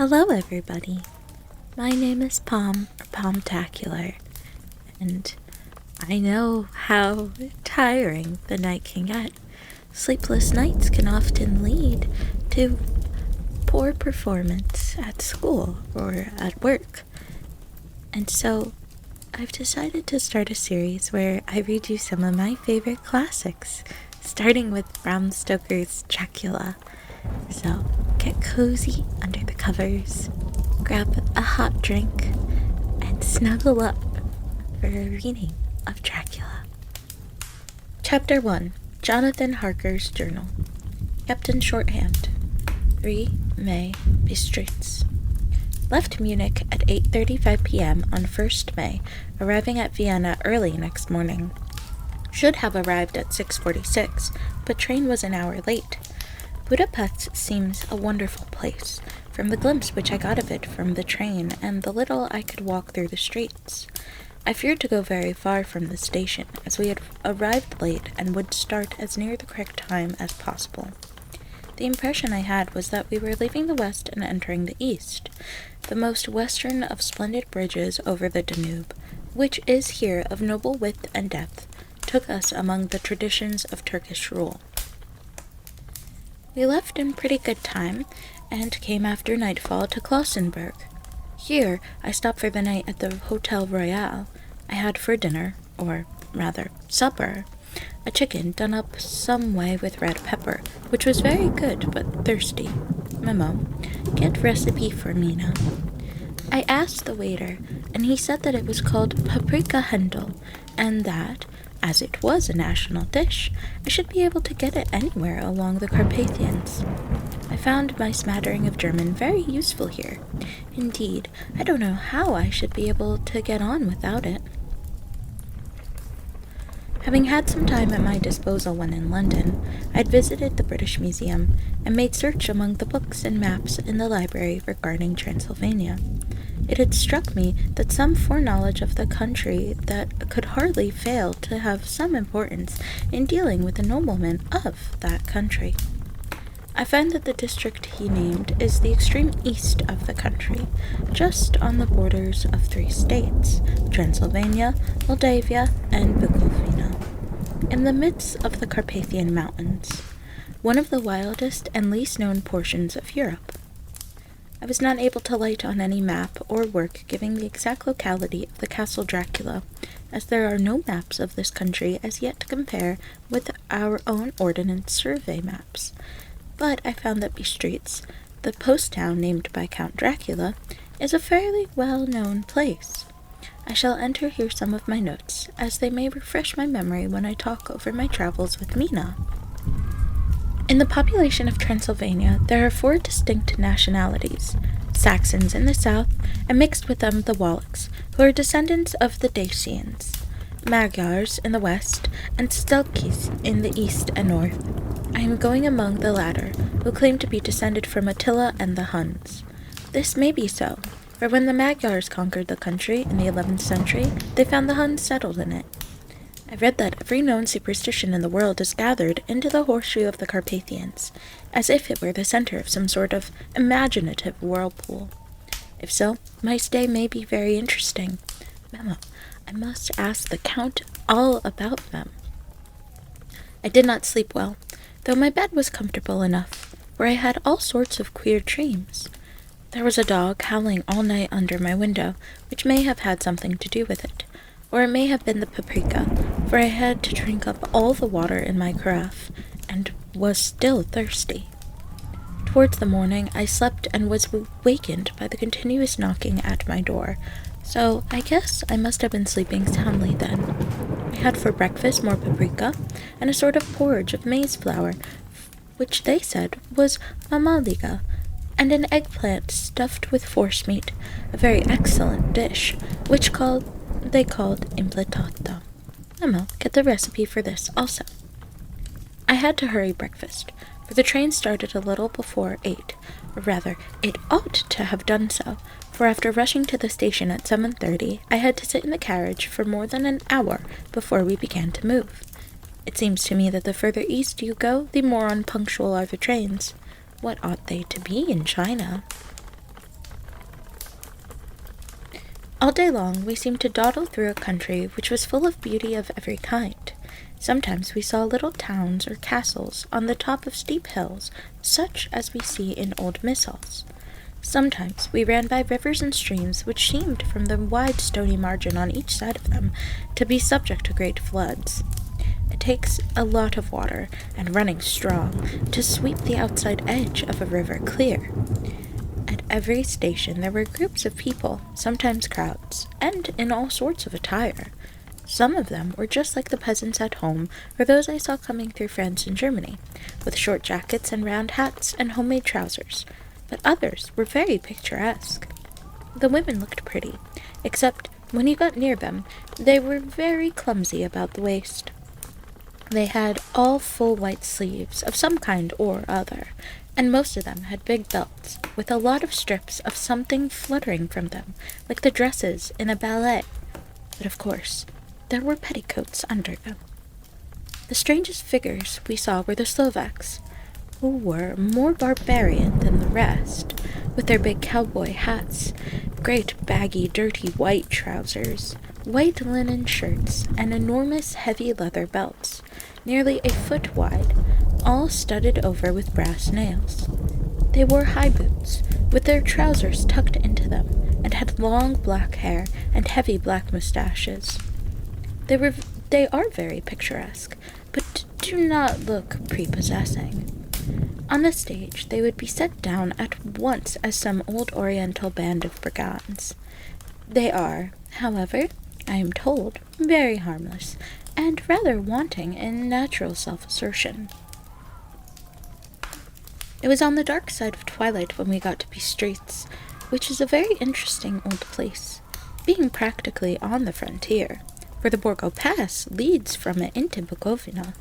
Hello everybody, my name is Palm, or Palmtacular, and I know how tiring the night can get. Sleepless nights can often lead to poor performance at school or at work, and so I've decided to start a series where I read you some of my favorite classics, starting with Bram Stoker's Dracula. So get cozy under the covers, grab a hot drink, and snuggle up for a reading of Dracula. Chapter 1. Jonathan Harker's Journal. Kept in shorthand. 3 May Bistritz. Left Munich at 8:35 p.m. on 1st May, arriving at Vienna early next morning. Should have arrived at 6:46, but train was an hour late. Budapest seems a wonderful place, from the glimpse which I got of it from the train and the little I could walk through the streets. I feared to go very far from the station, as we had arrived late and would start as near the correct time as possible. The impression I had was that we were leaving the west and entering the east, the most western of splendid bridges over the Danube, which is here of noble width and depth, took us among the traditions of Turkish rule. We left in pretty good time, and came after nightfall to Klausenberg. Here I stopped for the night at the Hotel Royal. I had for dinner, or rather supper, a chicken done up some way with red pepper, which was very good but thirsty. Memo, get recipe for Mina. I asked the waiter, and he said that it was called paprika hendel, and that, as it was a national dish, I should be able to get it anywhere along the Carpathians. I found my smattering of German very useful here. Indeed, I don't know how I should be able to get on without it. Having had some time at my disposal when in London, I had visited the British Museum and made search among the books and maps in the library regarding Transylvania. It had struck me that some foreknowledge of the country that could hardly fail to have some importance in dealing with the noblemen of that country. I find that the district he named is the extreme east of the country, just on the borders of 3 states, Transylvania, Moldavia, and Bukovina, in the midst of the Carpathian Mountains, one of the wildest and least known portions of Europe. I was not able to light on any map or work giving the exact locality of the Castle Dracula, as there are no maps of this country as yet to compare with our own Ordnance Survey maps. But I found that Bistritz, the post town named by Count Dracula, is a fairly well-known place. I shall enter here some of my notes, as they may refresh my memory when I talk over my travels with Mina. In the population of Transylvania, there are 4 distinct nationalities: Saxons in the south, and mixed with them the Wallachs, who are descendants of the Dacians, Magyars in the west, and Stelkis in the east and north. I am going among the latter, who claim to be descended from Attila and the Huns. This may be so, for when the Magyars conquered the country in the 11th century, they found the Huns settled in it. I read that every known superstition in the world is gathered into the horseshoe of the Carpathians, as if it were the center of some sort of imaginative whirlpool. If so, my stay may be very interesting. Memo, I must ask the Count all about them. I did not sleep well, though my bed was comfortable enough, for I had all sorts of queer dreams. There was a dog howling all night under my window, which may have had something to do with it. Or it may have been the paprika, for I had to drink up all the water in my carafe, and was still thirsty. Towards the morning, I slept and was wakened by the continuous knocking at my door, so I guess I must have been sleeping soundly then. I had for breakfast more paprika, and a sort of porridge of maize flour, which they said was mamaliga, and an eggplant stuffed with forcemeat, a very excellent dish, which they called impletata. I'll get the recipe for this also. I had to hurry breakfast, for the train started a little before 8, or rather, it ought to have done so, for after rushing to the station at 7:30, I had to sit in the carriage for more than an hour before we began to move. It seems to me that the further east you go, the more unpunctual are the trains. What ought they to be in China? All day long we seemed to dawdle through a country which was full of beauty of every kind. Sometimes we saw little towns or castles on the top of steep hills, such as we see in old missals. Sometimes we ran by rivers and streams which seemed, from the wide stony margin on each side of them, to be subject to great floods. It takes a lot of water, and running strong, to sweep the outside edge of a river clear. At every station there were groups of people, sometimes crowds, and in all sorts of attire. Some of them were just like the peasants at home, or those I saw coming through France and Germany, with short jackets and round hats and homemade trousers, but others were very picturesque. The women looked pretty, except when you got near them, they were very clumsy about the waist. They had all full white sleeves of some kind or other, and most of them had big belts, with a lot of strips of something fluttering from them, like the dresses in a ballet. But of course, there were petticoats under them. The strangest figures we saw were the Slovaks, who were more barbarian than the rest, with their big cowboy hats, great baggy dirty white trousers, white linen shirts, and enormous heavy leather belts, nearly a foot wide, all studded over with brass nails. They wore high boots, with their trousers tucked into them, and had long black hair and heavy black mustaches. They are very picturesque, but do not look prepossessing. On the stage, they would be set down at once as some old oriental band of brigands. They are, however, I am told, very harmless, and rather wanting in natural self-assertion. It was on the dark side of twilight when we got to Bistritz, which is a very interesting old place, being practically on the frontier, for the Borgo Pass leads from it into Bukovina.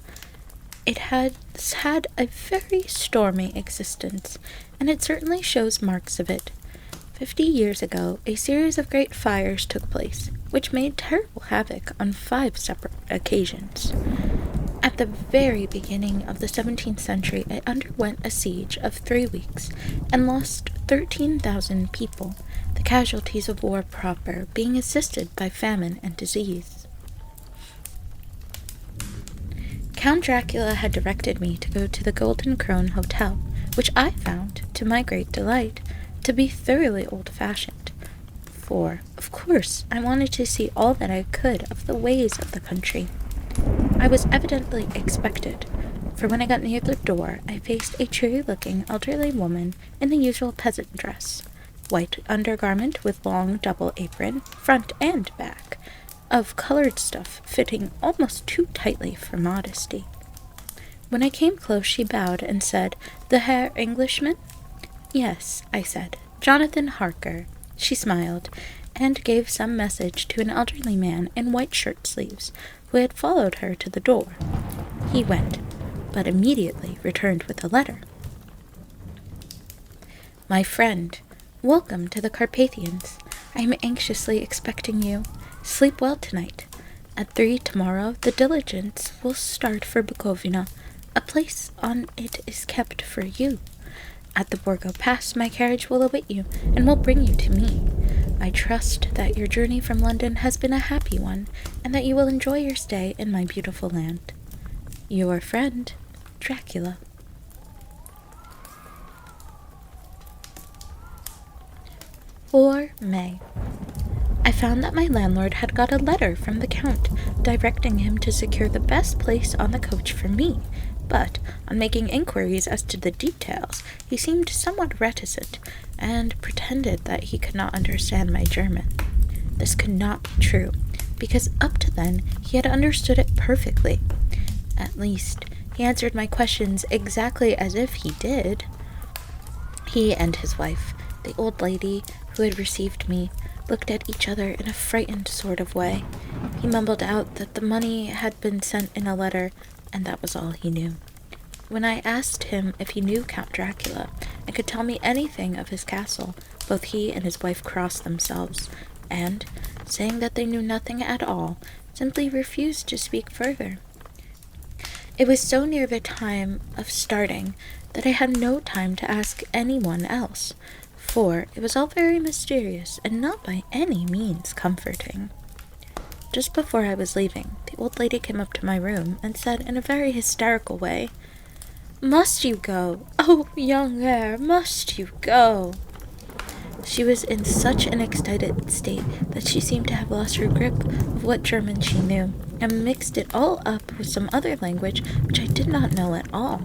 It has had a very stormy existence, and it certainly shows marks of it. 50 years ago, a series of great fires took place, which made terrible havoc on 5 separate occasions. At the very beginning of the 17th century, it underwent a siege of 3 weeks, and lost 13,000 people, the casualties of war proper being assisted by famine and disease. Count Dracula had directed me to go to the Golden Krone Hotel, which I found, to my great delight, to be thoroughly old-fashioned, for, of course, I wanted to see all that I could of the ways of the country. I was evidently expected, for when I got near the door, I faced a cheery-looking elderly woman in the usual peasant dress, white undergarment with long double apron, front and back, of colored stuff fitting almost too tightly for modesty. When I came close, she bowed and said, "The Herr Englishman?" "Yes," I said, "Jonathan Harker." She smiled, and gave some message to an elderly man in white shirt-sleeves, who had followed her to the door. He went, but immediately returned with a letter. "My friend, welcome to the Carpathians. I am anxiously expecting you. Sleep well tonight. At 3 tomorrow, the diligence will start for Bukovina. A place on it is kept for you. At the Borgo Pass, my carriage will await you, and will bring you to me. I trust that your journey from London has been a happy one, and that you will enjoy your stay in my beautiful land. Your friend, Dracula." For May. I found that my landlord had got a letter from the Count, directing him to secure the best place on the coach for me, but, on making inquiries as to the details, he seemed somewhat reticent, and pretended that he could not understand my German. This could not be true, because up to then he had understood it perfectly. At least, he answered my questions exactly as if he did. He and his wife, the old lady who had received me, looked at each other in a frightened sort of way. He mumbled out that the money had been sent in a letter, and that was all he knew. When I asked him if he knew Count Dracula, and could tell me anything of his castle, both he and his wife crossed themselves, and, saying that they knew nothing at all, simply refused to speak further. It was so near the time of starting that I had no time to ask anyone else, for it was all very mysterious and not by any means comforting. Just before I was leaving, the old lady came up to my room and said in a very hysterical way, "Must you go? Oh, young heir, must you go?" She was in such an excited state that she seemed to have lost her grip of what German she knew, and mixed it all up with some other language which I did not know at all.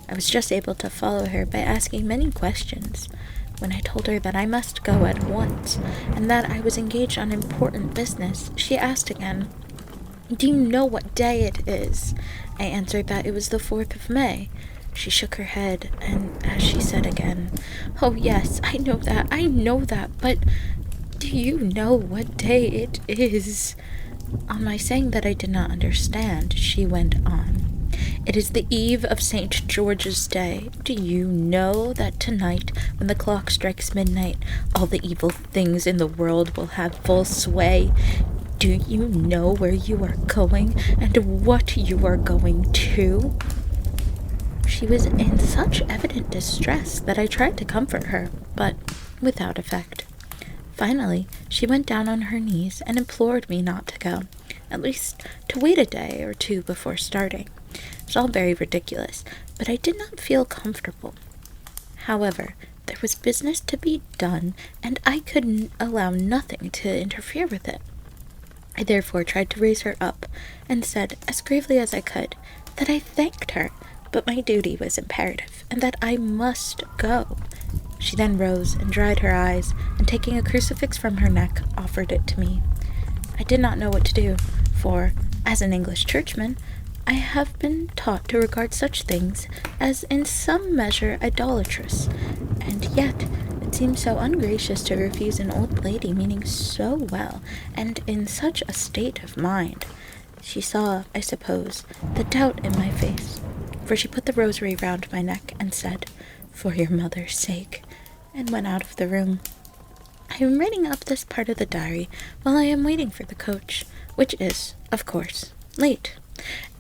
I was just able to follow her by asking many questions. When I told her that I must go at once, and that I was engaged on important business, she asked again, "Do you know what day it is?" I answered that it was the 4th of May. She shook her head, and as she said again, "Oh yes, I know that, but do you know what day it is?" On my saying that I did not understand, she went on, "It is the eve of St. George's Day. Do you know that tonight, when the clock strikes midnight, all the evil things in the world will have full sway? Do you know where you are going, and what you are going to?" She was in such evident distress that I tried to comfort her, but without effect. Finally, she went down on her knees and implored me not to go, at least to wait a day or two before starting. It was all very ridiculous, but I did not feel comfortable. However, there was business to be done, and I couldn't allow nothing to interfere with it. I therefore tried to raise her up, and said, as gravely as I could, that I thanked her, but my duty was imperative, and that I must go. She then rose and dried her eyes, and taking a crucifix from her neck, offered it to me. I did not know what to do, for, as an English churchman, I have been taught to regard such things as in some measure idolatrous, and yet it seemed so ungracious to refuse an old lady meaning so well, and in such a state of mind. She saw, I suppose, the doubt in my face, for she put the rosary round my neck and said, "For your mother's sake," and went out of the room. I am writing up this part of the diary while I am waiting for the coach, which is, of course, late,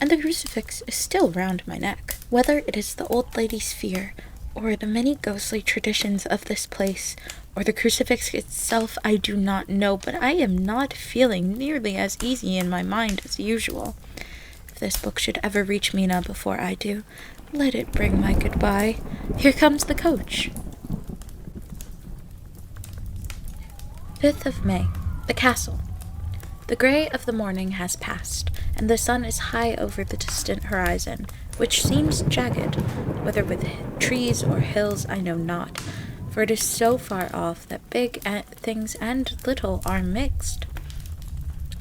and the crucifix is still round my neck. Whether it is the old lady's fear, or the many ghostly traditions of this place, or the crucifix itself, I do not know, but I am not feeling nearly as easy in my mind as usual. If this book should ever reach Mina before I do, let it bring my goodbye. Here comes the coach. 5th of May. The castle. The grey of the morning has passed, and the sun is high over the distant horizon, which seems jagged, whether with trees or hills I know not, for it is so far off that big things and little are mixed.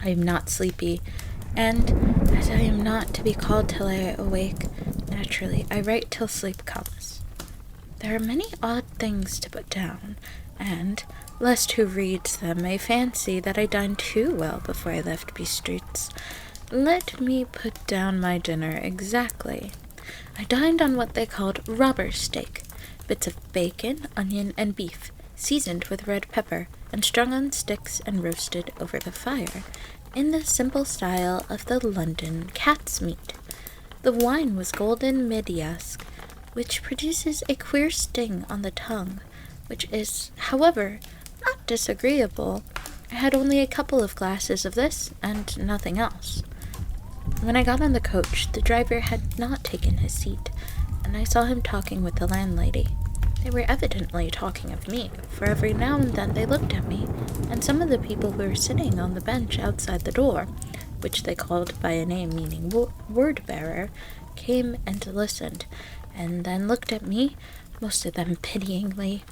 I am not sleepy, and, as I am not to be called till I awake, naturally I write till sleep comes. There are many odd things to put down, and, lest who reads them may fancy that I dined too well before I left B Streets, let me put down my dinner exactly. I dined on what they called robber's steak, bits of bacon, onion, and beef, seasoned with red pepper, and strung on sticks and roasted over the fire, in the simple style of the London cat's meat. The wine was golden Mediask, which produces a queer sting on the tongue, which is, however, not disagreeable. I had only a couple of glasses of this, and nothing else. When I got on the coach, the driver had not taken his seat, and I saw him talking with the landlady. They were evidently talking of me, for every now and then they looked at me, and some of the people who were sitting on the bench outside the door, which they called by a name meaning word-bearer, came and listened, and then looked at me, most of them pityingly.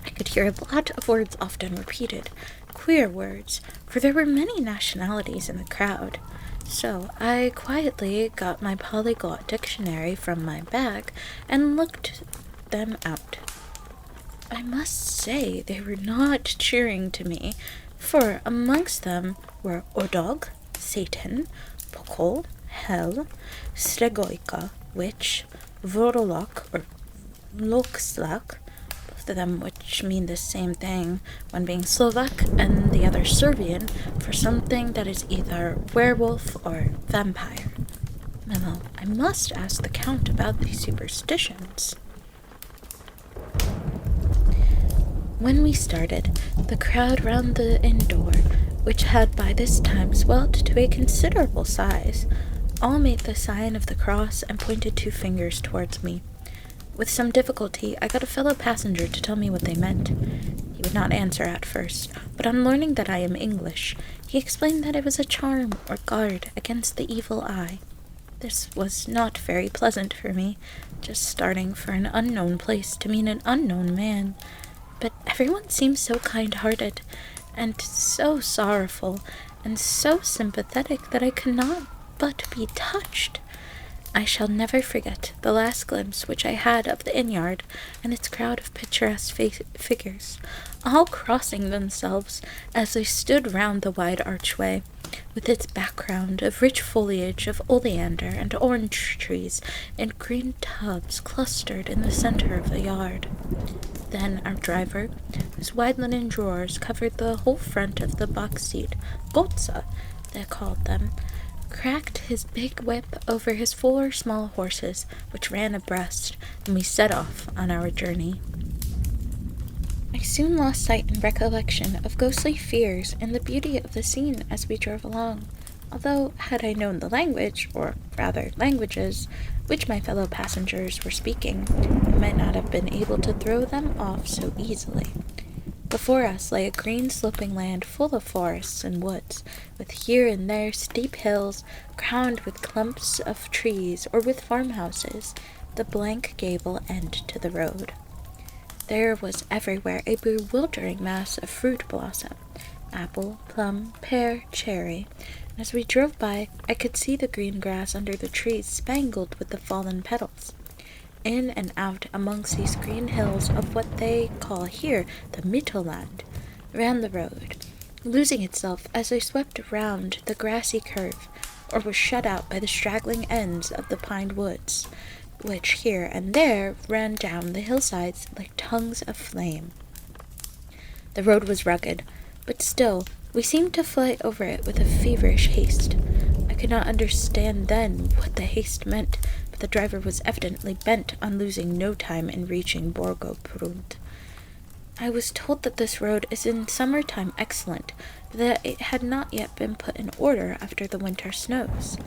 I could hear a lot of words often repeated, queer words, for there were many nationalities in the crowd. So I quietly got my polyglot dictionary from my bag and looked them out. I must say they were not cheering to me, for amongst them were Odog, Satan, Pokol, Hell, Stregoika, Witch, Vorolok, or Lokslak, both of them which mean the same thing, one being Slovak and the other Serbian, for something that is either werewolf or vampire. Memo, I must ask the Count about these superstitions. When we started, the crowd round the inn door, which had by this time swelled to a considerable size, all made the sign of the cross and pointed 2 fingers towards me. With some difficulty, I got a fellow passenger to tell me what they meant. He would not answer at first, but on learning that I am English, he explained that it was a charm or guard against the evil eye. This was not very pleasant for me, just starting for an unknown place to meet an unknown man. But everyone seemed so kind-hearted, and so sorrowful, and so sympathetic that I could not but be touched. I shall never forget the last glimpse which I had of the inn-yard and its crowd of picturesque figures, all crossing themselves as they stood round the wide archway, with its background of rich foliage of oleander and orange trees in green tubs clustered in the center of the yard. Then our driver, whose wide linen drawers covered the whole front of the box seat, Gotza, they called them, cracked his big whip over his 4 small horses, which ran abreast, and we set off on our journey. I soon lost sight and recollection of ghostly fears and the beauty of the scene as we drove along, although had I known the language, or rather languages, which my fellow passengers were speaking, I might not have been able to throw them off so easily. Before us lay a green sloping land full of forests and woods, with here and there steep hills crowned with clumps of trees or with farmhouses, the blank gable end to the road. There was everywhere a bewildering mass of fruit blossom, apple, plum, pear, cherry, and as we drove by I could see the green grass under the trees spangled with the fallen petals. In and out amongst these green hills of what they call here the Mittelland, ran the road, losing itself as they swept round the grassy curve, or was shut out by the straggling ends of the pined woods, which here and there ran down the hillsides like tongues of flame. The road was rugged, but still we seemed to fly over it with a feverish haste. I could not understand then what the haste meant, but the driver was evidently bent on losing no time in reaching Borgobrund. I was told that this road is in summer-time excellent, but that it had not yet been put in order after the winter snows.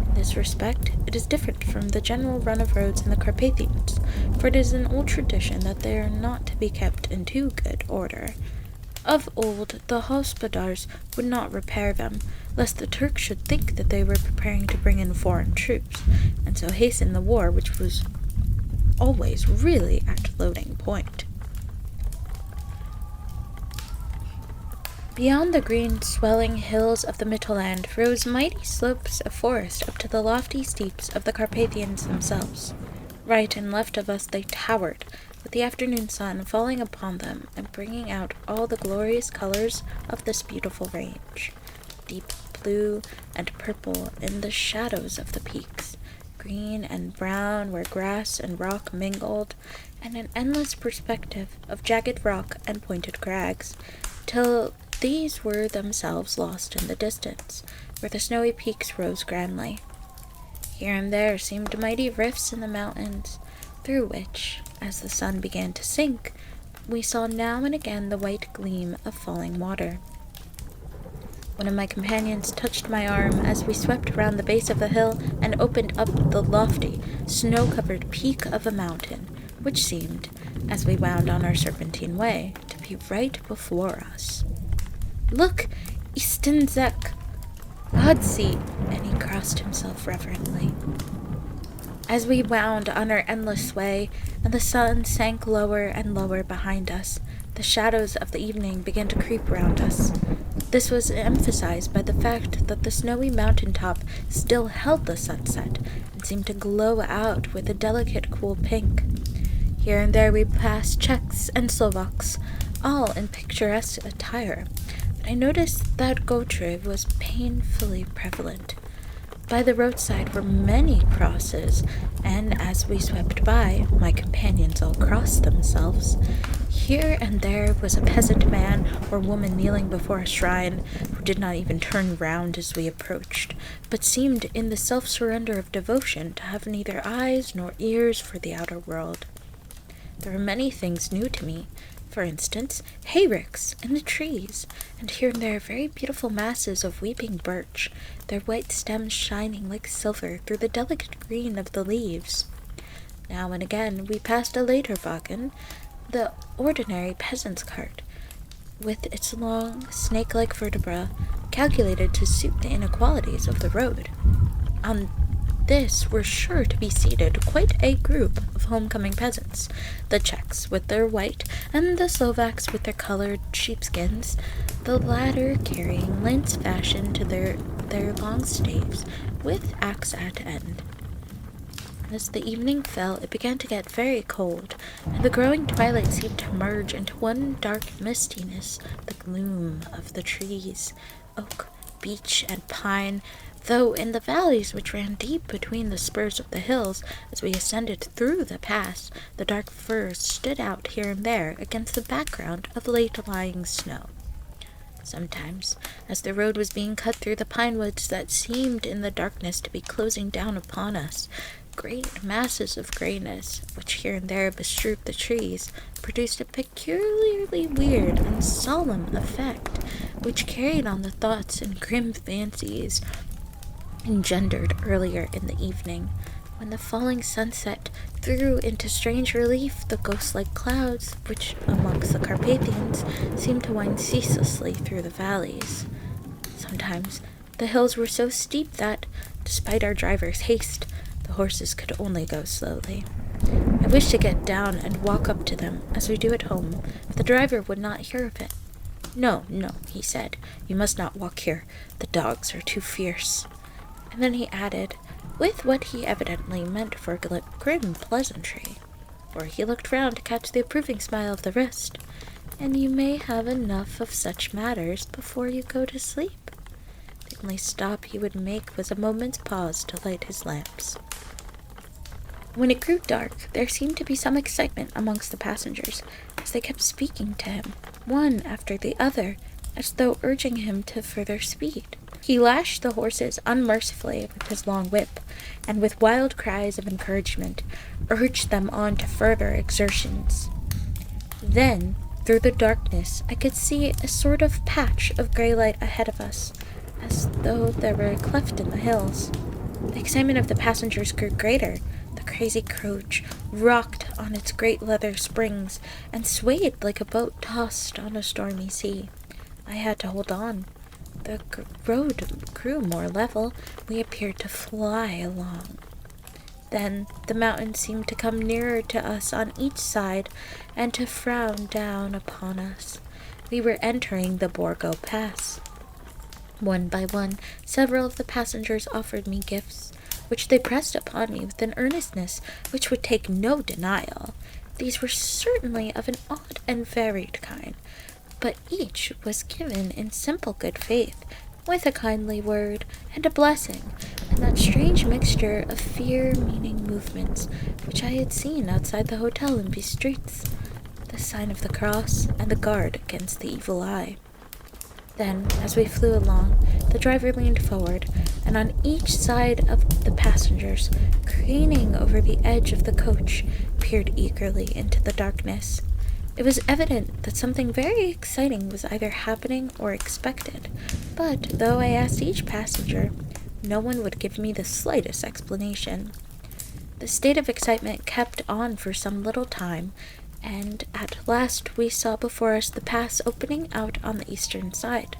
In this respect, it is different from the general run of roads in the Carpathians, for it is an old tradition that they are not to be kept in too good order. Of old, the hospodars would not repair them, lest the Turks should think that they were preparing to bring in foreign troops, and so hasten the war which was always really at loading point. Beyond the green, swelling hills of the Mittelland rose mighty slopes of forest up to the lofty steeps of the Carpathians themselves. Right and left of us they towered, with the afternoon sun falling upon them and bringing out all the glorious colors of this beautiful range. Deep blue and purple in the shadows of the peaks, green and brown where grass and rock mingled, and an endless perspective of jagged rock and pointed crags, till these were themselves lost in the distance, where the snowy peaks rose grandly. Here and there seemed mighty rifts in the mountains, through which, as the sun began to sink, we saw now and again the white gleam of falling water. One of my companions touched my arm as we swept round the base of the hill and opened up the lofty, snow-covered peak of a mountain, which seemed, as we wound on our serpentine way, to be right before us. "Look, Istenzek! Hadsi!" and he crossed himself reverently. As we wound on our endless way, and the sun sank lower and lower behind us, the shadows of the evening began to creep round us. This was emphasized by the fact that the snowy mountain top still held the sunset, and seemed to glow out with a delicate cool pink. Here and there we passed Czechs and Slovaks, all in picturesque attire, but I noticed that Gotrid was painfully prevalent. By the roadside were many crosses, and as we swept by, my companions all crossed themselves. Here and there was a peasant man or woman kneeling before a shrine, who did not even turn round as we approached, but seemed in the self-surrender of devotion to have neither eyes nor ears for the outer world. There were many things new to me, For instance, hayricks in the trees, and here and there very beautiful masses of weeping birch, their white stems shining like silver through the delicate green of the leaves. Now and again we passed a Leiterwagen, the ordinary peasant's cart, with its long, snake-like vertebra calculated to suit the inequalities of the road. On this were sure to be seated quite a group of homecoming peasants, the Czechs with their white, and the Slovaks with their colored sheepskins, the latter carrying lance fastened to their long staves, with axe at end. As the evening fell, it began to get very cold, and the growing twilight seemed to merge into one dark mistiness, the gloom of the trees, oak, beech, and pine, though in the valleys which ran deep between the spurs of the hills, as we ascended through the pass, the dark firs stood out here and there against the background of late-lying snow. Sometimes, as the road was being cut through the pine woods that seemed in the darkness to be closing down upon us, great masses of grayness, which here and there bestrewed the trees, produced a peculiarly weird and solemn effect, which carried on the thoughts and grim fancies engendered earlier in the evening, when the falling sunset threw into strange relief the ghost-like clouds which, amongst the Carpathians, seemed to wind ceaselessly through the valleys. Sometimes the hills were so steep that, despite our driver's haste, the horses could only go slowly. I wished to get down and walk up to them, as we do at home, but the driver would not hear of it. No, he said, you must not walk here. The dogs are too fierce. And then he added, with what he evidently meant for a grim pleasantry, for he looked round to catch the approving smile of the rest, and you may have enough of such matters before you go to sleep. The only stop he would make was a moment's pause to light his lamps. When it grew dark, there seemed to be some excitement amongst the passengers, as they kept speaking to him, one after the other, as though urging him to further speed. He lashed the horses unmercifully with his long whip, and with wild cries of encouragement, urged them on to further exertions. Then, through the darkness, I could see a sort of patch of grey light ahead of us, as though there were a cleft in the hills. The excitement of the passengers grew greater. The crazy coach rocked on its great leather springs, and swayed like a boat tossed on a stormy sea. I had to hold on. The road grew more level. We appeared to fly along. Then the mountains seemed to come nearer to us on each side, and to frown down upon us. We were entering the Borgo Pass. One by one, several of the passengers offered me gifts, which they pressed upon me with an earnestness which would take no denial. These were certainly of an odd and varied kind, but each was given in simple good faith, with a kindly word and a blessing, and that strange mixture of fear-meaning movements which I had seen outside the hotel in these streets, the sign of the cross and the guard against the evil eye. Then, as we flew along, the driver leaned forward, and on each side of the passengers, craning over the edge of the coach, peered eagerly into the darkness. It was evident that something very exciting was either happening or expected, but though I asked each passenger, no one would give me the slightest explanation. The state of excitement kept on for some little time, and at last we saw before us the pass opening out on the eastern side.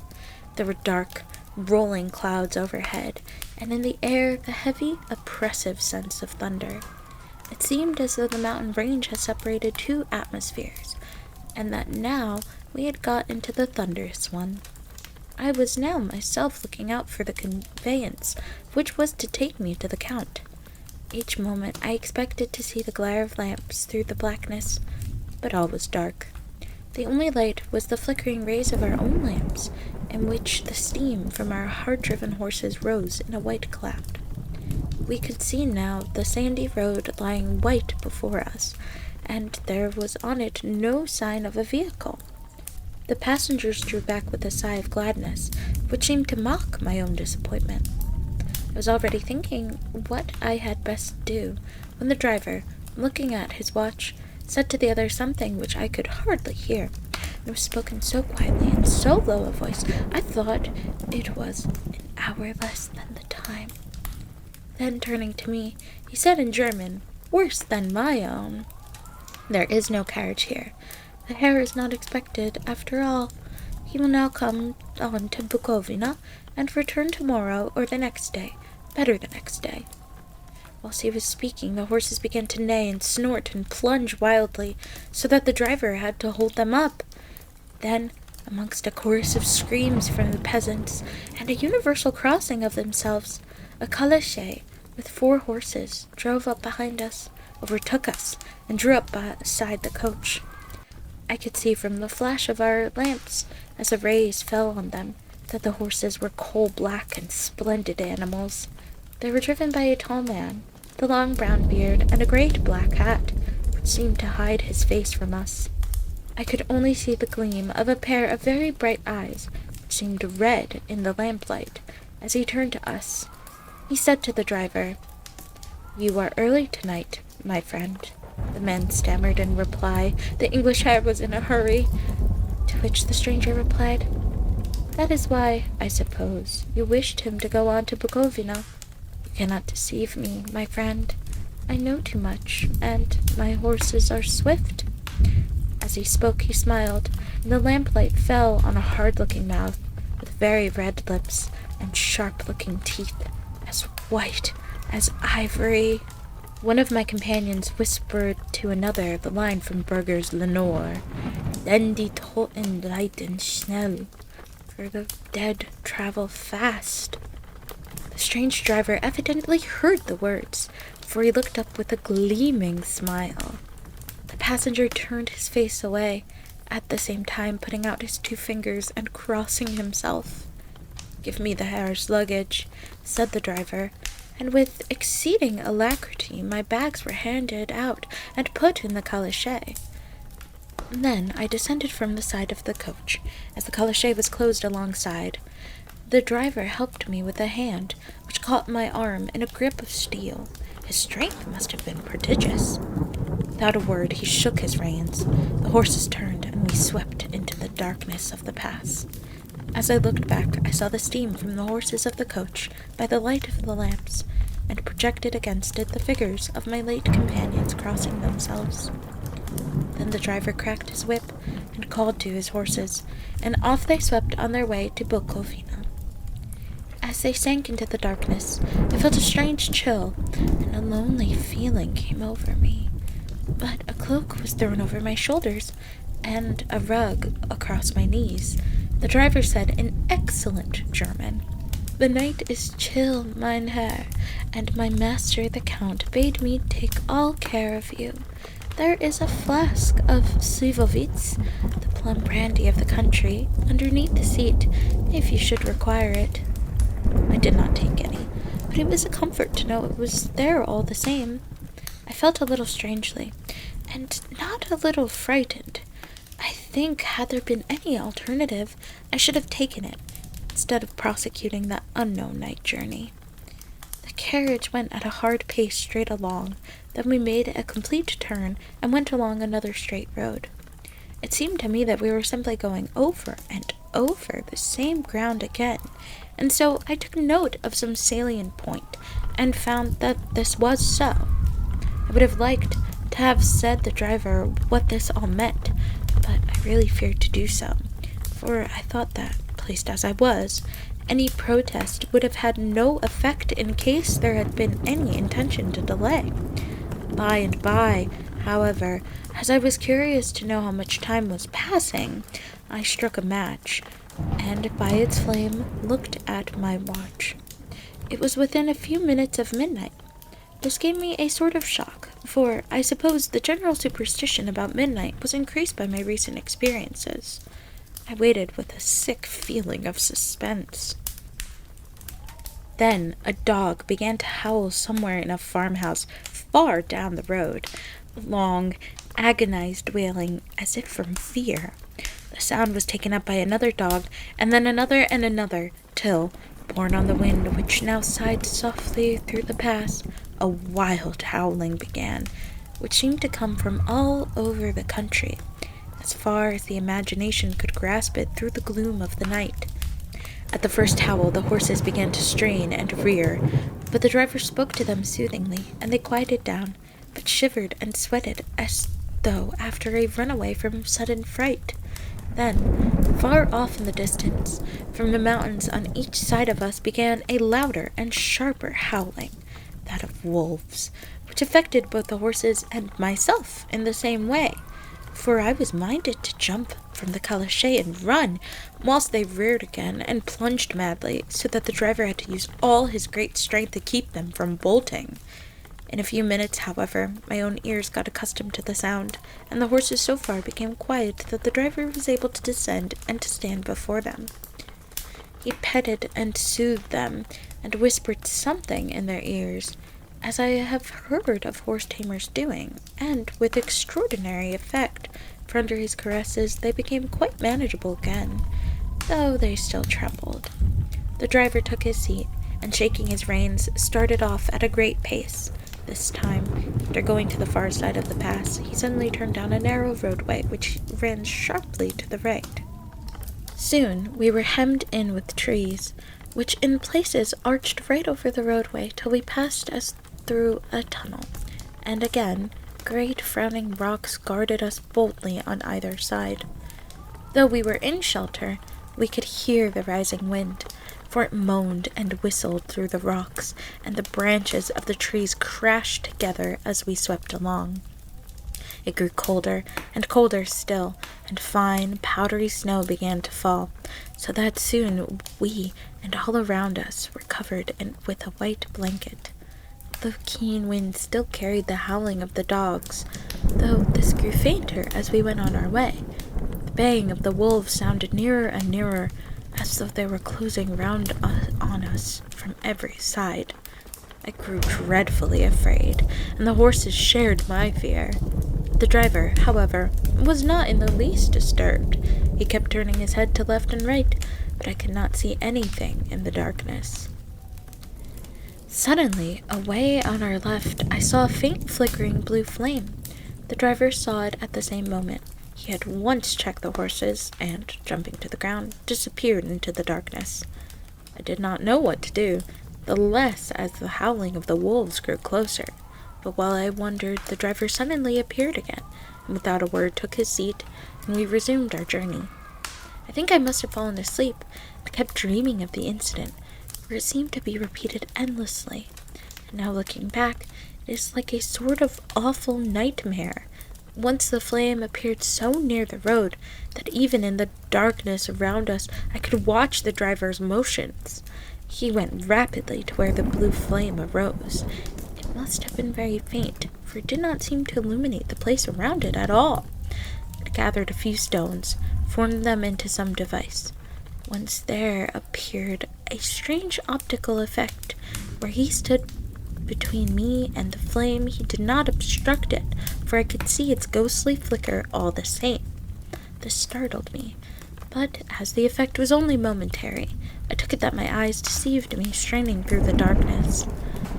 There were dark, rolling clouds overhead, and in the air the heavy, oppressive sense of thunder. It seemed as though the mountain range had separated two atmospheres, and that now we had got into the thunderous one. I was now myself looking out for the conveyance which was to take me to the Count. Each moment I expected to see the glare of lamps through the blackness, but all was dark. The only light was the flickering rays of our own lamps, in which the steam from our hard-driven horses rose in a white cloud. We could see now the sandy road lying white before us, and there was on it no sign of a vehicle. The passengers drew back with a sigh of gladness, which seemed to mock my own disappointment. I was already thinking what I had best do, when the driver, looking at his watch, said to the other something which I could hardly hear. It was spoken so quietly and so low a voice, I thought it was an hour less than the time. Then, turning to me, he said in German, worse than my own, "There is no carriage here. The Herr is not expected, after all. He will now come on to Bukovina, and return tomorrow or the next day, better the next day." Whilst he was speaking, the horses began to neigh and snort and plunge wildly, so that the driver had to hold them up. Then, amongst a chorus of screams from the peasants, and a universal crossing of themselves, a calash with 4 horses drove up behind us, overtook us, and drew up beside the coach. I could see from the flash of our lamps, as the rays fell on them, that the horses were coal-black and splendid animals. They were driven by a tall man, with a long brown beard and a great black hat, which seemed to hide his face from us. I could only see the gleam of a pair of very bright eyes, which seemed red in the lamplight, as he turned to us. He said to the driver, "You are early tonight, my friend." The man stammered in reply. The English Herr was in a hurry. To which the stranger replied, "That is why, I suppose, you wished him to go on to Bukovina. You cannot deceive me, my friend. I know too much, and my horses are swift." As he spoke, he smiled, and the lamplight fell on a hard-looking mouth, with very red lips and sharp-looking teeth, as white as ivory. One of my companions whispered to another the line from Burger's Lenore, "Denn die Toten reiten schnell," for the dead travel fast. The strange driver evidently heard the words, for he looked up with a gleaming smile. The passenger turned his face away, at the same time putting out his 2 fingers and crossing himself. "Give me the Herr's luggage," said the driver, and with exceeding alacrity my bags were handed out and put in the calash. Then I descended from the side of the coach, as the calash was closed alongside. The driver helped me with a hand, which caught my arm in a grip of steel. His strength must have been prodigious. Without a word, he shook his reins. The horses turned, and we swept into the darkness of the pass. As I looked back, I saw the steam from the horses of the coach by the light of the lamps, and projected against it the figures of my late companions crossing themselves. Then the driver cracked his whip and called to his horses, and off they swept on their way to Bukovina. As they sank into the darkness, I felt a strange chill, and a lonely feeling came over me. But a cloak was thrown over my shoulders, and a rug across my knees. The driver said in excellent German, "The night is chill, mein Herr, and my master the Count bade me take all care of you. There is a flask of Slivovitz, the plum brandy of the country, underneath the seat, if you should require it." I did not take any, but it was a comfort to know it was there all the same. I felt a little strangely, and not a little frightened. I think, had there been any alternative, I should have taken it, instead of prosecuting that unknown night journey. The carriage went at a hard pace straight along, then we made a complete turn and went along another straight road. It seemed to me that we were simply going over and over the same ground again, and so I took note of some salient point, and found that this was so. I would have liked to have said the driver what this all meant, but I really feared to do so, for I thought that, placed as I was, any protest would have had no effect in case there had been any intention to delay. By and by, however, as I was curious to know how much time was passing, I struck a match, and by its flame looked at my watch. It was within a few minutes of midnight. This gave me a sort of shock, for I suppose the general superstition about midnight was increased by my recent experiences. I waited with a sick feeling of suspense. Then a dog began to howl somewhere in a farmhouse far down the road, long, agonized wailing as if from fear. The sound was taken up by another dog, and then another and another, till, borne on the wind which now sighed softly through the pass, a wild howling began, which seemed to come from all over the country, as far as the imagination could grasp it through the gloom of the night. At the first howl, the horses began to strain and rear, but the driver spoke to them soothingly, and they quieted down, but shivered and sweated as though after a runaway from sudden fright. Then, far off in the distance, from the mountains on each side of us began a louder and sharper howling, that of wolves, which affected both the horses and myself in the same way, for I was minded to jump from the calash and run, whilst they reared again and plunged madly, so that the driver had to use all his great strength to keep them from bolting. In a few minutes, however, my own ears got accustomed to the sound, and the horses so far became quiet that the driver was able to descend and to stand before them. He petted and soothed them, and whispered something in their ears, as I have heard of horse-tamers doing, and with extraordinary effect, for under his caresses they became quite manageable again, though they still trembled. The driver took his seat, and shaking his reins, started off at a great pace. This time, after going to the far side of the pass, he suddenly turned down a narrow roadway which ran sharply to the right. Soon we were hemmed in with trees, which in places arched right over the roadway till we passed as through a tunnel, and again great frowning rocks guarded us boldly on either side. Though we were in shelter, we could hear the rising wind, for it moaned and whistled through the rocks, and the branches of the trees crashed together as we swept along. It grew colder and colder still, and fine, powdery snow began to fall, so that soon we and all around us were covered with a white blanket. The keen wind still carried the howling of the dogs, though this grew fainter as we went on our way. The baying of the wolves sounded nearer and nearer, as though they were closing round on us from every side. I grew dreadfully afraid, and the horses shared my fear. The driver, however, was not in the least disturbed. He kept turning his head to left and right, but I could not see anything in the darkness. Suddenly, away on our left, I saw a faint flickering blue flame. The driver saw it at the same moment. He at once checked the horses, and, jumping to the ground, disappeared into the darkness. I did not know what to do, the less as the howling of the wolves grew closer. But while I wondered, the driver suddenly appeared again, and without a word took his seat, and we resumed our journey. I think I must have fallen asleep, and kept dreaming of the incident, for it seemed to be repeated endlessly. And now looking back, it is like a sort of awful nightmare. Once the flame appeared so near the road that even in the darkness around us I could watch the driver's motions. He went rapidly to where the blue flame arose. It must have been very faint, for it did not seem to illuminate the place around it at all. It gathered a few stones, formed them into some device. Once there appeared a strange optical effect. Where he stood between me and the flame, he did not obstruct it, for I could see its ghostly flicker all the same. This startled me, but as the effect was only momentary, I took it that my eyes deceived me, straining through the darkness.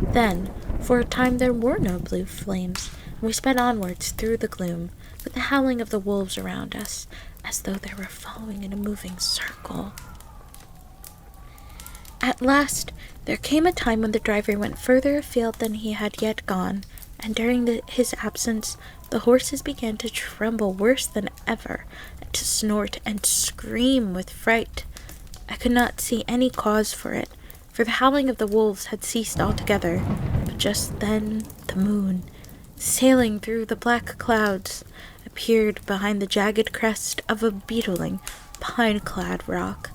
Then, for a time there were no blue flames, and we sped onwards through the gloom, with the howling of the wolves around us, as though they were following in a moving circle. At last, there came a time when the driver went further afield than he had yet gone, and during his absence, the horses began to tremble worse than ever, and to snort and scream with fright. I could not see any cause for it, for the howling of the wolves had ceased altogether, but just then the moon, sailing through the black clouds, appeared behind the jagged crest of a beetling, pine-clad rock,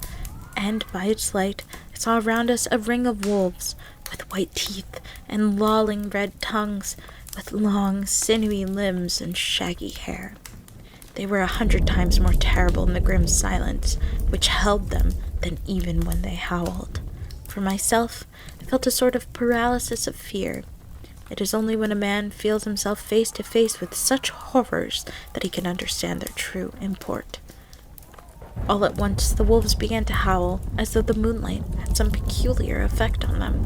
and by its light I saw around us a ring of wolves, with white teeth and lolling red tongues, with long, sinewy limbs and shaggy hair. They were 100 times more terrible in the grim silence which held them than even when they howled. For myself, I felt a sort of paralysis of fear. It is only when a man feels himself face to face with such horrors that he can understand their true import. All at once the wolves began to howl, as though the moonlight had some peculiar effect on them.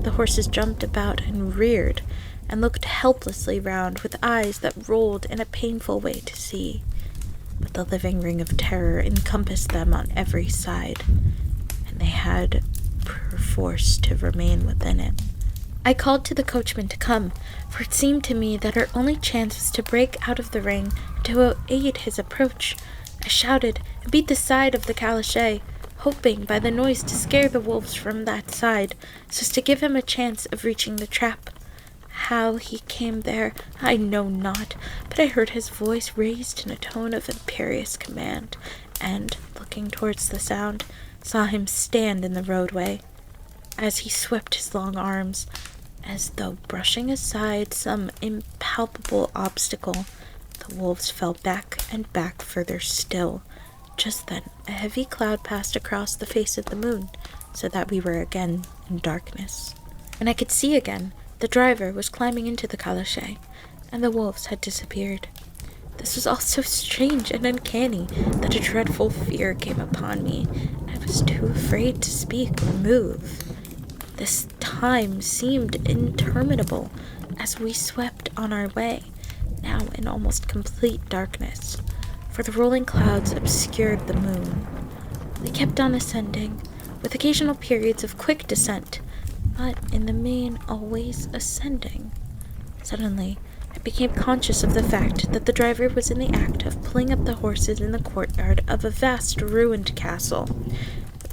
The horses jumped about and reared, and looked helplessly round with eyes that rolled in a painful way to see. But the living ring of terror encompassed them on every side, and they had perforce to remain within it. I called to the coachman to come, for it seemed to me that our only chance was to break out of the ring and to aid his approach. I shouted and beat the side of the calichet, hoping by the noise to scare the wolves from that side, so as to give him a chance of reaching the trap. How he came there, I know not, but I heard his voice raised in a tone of imperious command, and, looking towards the sound, saw him stand in the roadway. As he swept his long arms, as though brushing aside some impalpable obstacle, the wolves fell back and back further still. Just then, a heavy cloud passed across the face of the moon, so that we were again in darkness. When I could see again, the driver was climbing into the calichet, and the wolves had disappeared. This was all so strange and uncanny that a dreadful fear came upon me, and I was too afraid to speak or move. This time seemed interminable as we swept on our way, now in almost complete darkness, for the rolling clouds obscured the moon. We kept on ascending, with occasional periods of quick descent, but in the main always ascending. Suddenly, I became conscious of the fact that the driver was in the act of pulling up the horses in the courtyard of a vast ruined castle,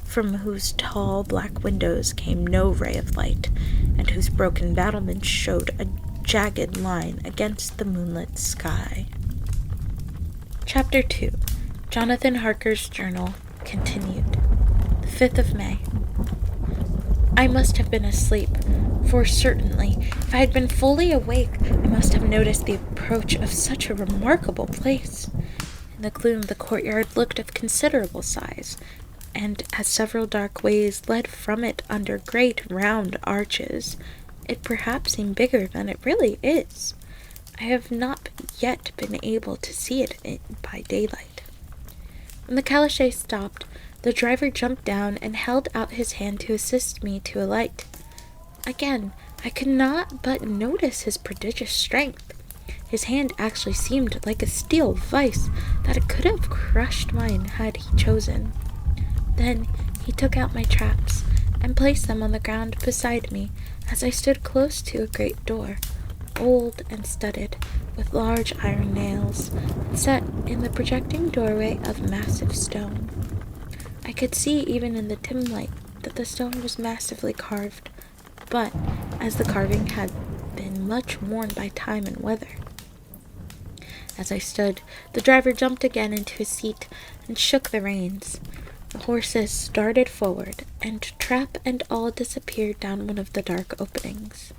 from whose tall black windows came no ray of light, and whose broken battlements showed a jagged line against the moonlit sky. Chapter 2. Jonathan Harker's Journal, continued. The 5th of May. I must have been asleep, for certainly, if I had been fully awake, I must have noticed the approach of such a remarkable place. In the gloom, the courtyard looked of considerable size, and as several dark ways led from it under great round arches, it perhaps seemed bigger than it really is. I have not yet been able to see it by daylight. When the calichet stopped, the driver jumped down and held out his hand to assist me to alight. Again, I could not but notice his prodigious strength. His hand actually seemed like a steel vice that it could have crushed mine had he chosen. Then he took out my traps and placed them on the ground beside me as I stood close to a great door, old and studded, with large iron nails, and set in the projecting doorway of massive stone. I could see even in the dim light that the stone was massively carved, but as the carving had been much worn by time and weather. As I stood, the driver jumped again into his seat and shook the reins. The horses started forward, and trap and all disappeared down one of the dark openings.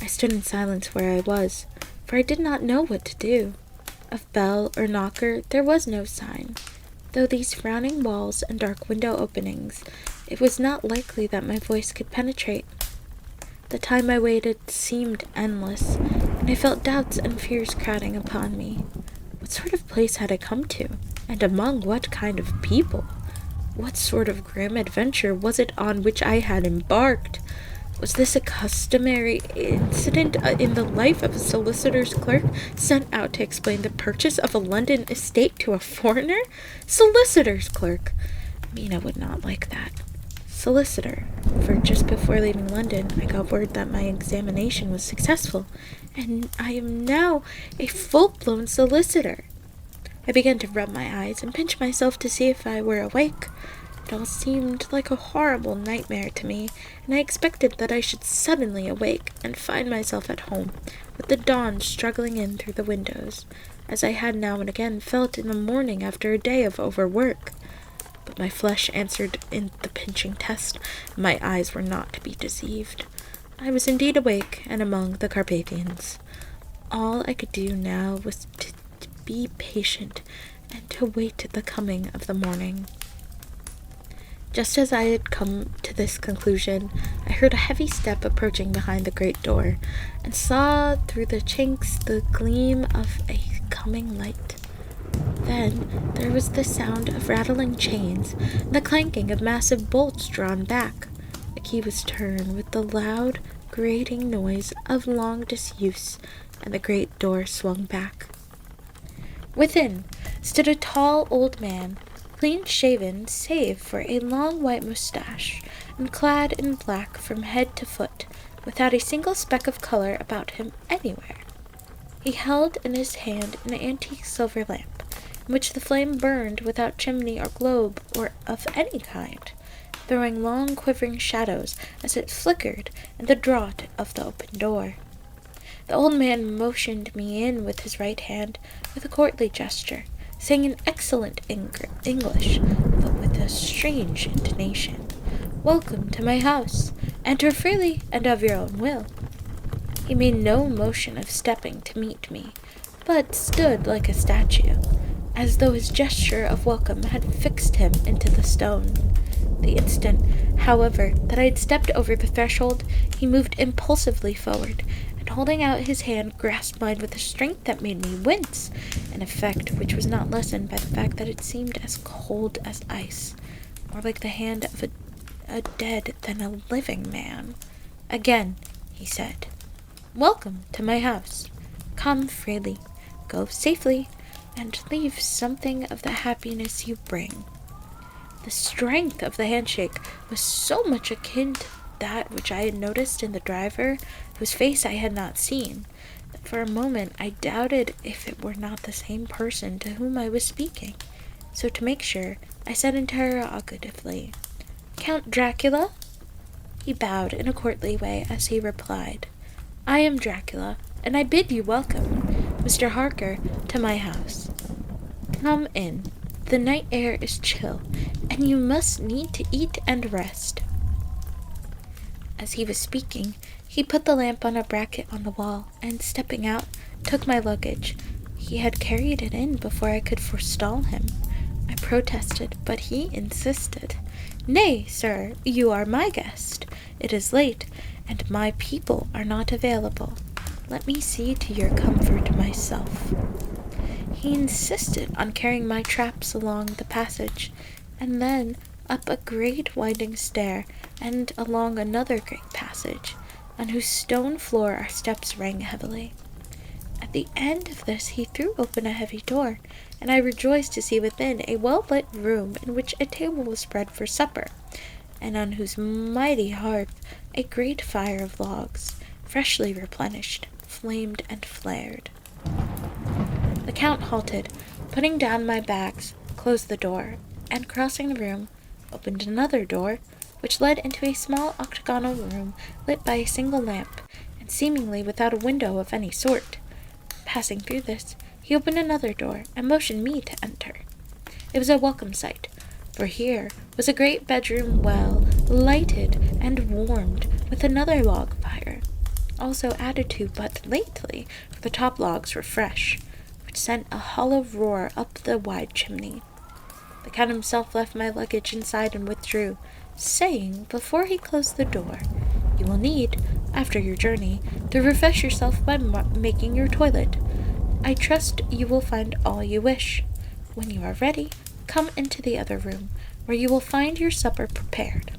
I stood in silence where I was, for I did not know what to do. Of bell or knocker there was no sign, though these frowning walls and dark window openings, it was not likely that my voice could penetrate. The time I waited seemed endless, and I felt doubts and fears crowding upon me. What sort of place had I come to, and among what kind of people? What sort of grim adventure was it on which I had embarked? Was this a customary incident in the life of a solicitor's clerk sent out to explain the purchase of a London estate to a foreigner? Solicitor's clerk! Mina would not like that. Solicitor, for just before leaving London, I got word that my examination was successful, and I am now a full-blown solicitor. I began to rub my eyes and pinch myself to see if I were awake. It all seemed like a horrible nightmare to me, and I expected that I should suddenly awake and find myself at home, with the dawn struggling in through the windows, as I had now and again felt in the morning after a day of overwork. But my flesh answered in the pinching test, and my eyes were not to be deceived. I was indeed awake and among the Carpathians. All I could do now was to be patient and to wait the coming of the morning. Just as I had come to this conclusion, I heard a heavy step approaching behind the great door, and saw through the chinks the gleam of a coming light. Then there was the sound of rattling chains, and the clanking of massive bolts drawn back. A key was turned with the loud, grating noise of long disuse, and the great door swung back. Within stood a tall old man, clean-shaven save for a long white moustache, and clad in black from head to foot, without a single speck of color about him anywhere. He held in his hand an antique silver lamp, in which the flame burned without chimney or globe or of any kind, throwing long quivering shadows as it flickered in the draught of the open door. The old man motioned me in with his right hand with a courtly gesture, saying in excellent English, but with a strange intonation, "Welcome to my house. Enter freely and of your own will." He made no motion of stepping to meet me, but stood like a statue, as though his gesture of welcome had fixed him into the stone. The instant, however, that I had stepped over the threshold, he moved impulsively forward, and holding out his hand, grasped mine with a strength that made me wince, an effect which was not lessened by the fact that it seemed as cold as ice, more like the hand of a dead than a living man. Again he said, "Welcome to my house. Come freely, go safely, and leave something of the happiness you bring." The strength of the handshake was so much akin to that which I had noticed in the driver, whose face I had not seen, that for a moment I doubted if it were not the same person to whom I was speaking. So to make sure, I said interrogatively, "Count Dracula?" He bowed in a courtly way as he replied, "I am Dracula, and I bid you welcome, Mr. Harker, to my house. Come in. The night air is chill, and you must need to eat and rest." As he was speaking, he put the lamp on a bracket on the wall, and stepping out, took my luggage. He had carried it in before I could forestall him. I protested, but he insisted. "Nay, sir, you are my guest. It is late, and my people are not available. Let me see to your comfort myself." He insisted on carrying my traps along the passage, and then up a great winding stair, and along another great passage, on whose stone floor our steps rang heavily. At the end of this he threw open a heavy door, and I rejoiced to see within a well-lit room in which a table was spread for supper, and on whose mighty hearth a great fire of logs, freshly replenished, flamed and flared. The Count halted, putting down my bags, closed the door, and crossing the room, opened another door, which led into a small octagonal room lit by a single lamp, and seemingly without a window of any sort. Passing through this, he opened another door, and motioned me to enter. It was a welcome sight, for here was a great bedroom well lighted and warmed with another log fire, also added to but lately, for the top logs were fresh, which sent a hollow roar up the wide chimney. The Count himself left my luggage inside and withdrew, saying, before he closed the door, "You will need, after your journey, to refresh yourself by making your toilet. I trust you will find all you wish. When you are ready, come into the other room, where you will find your supper prepared."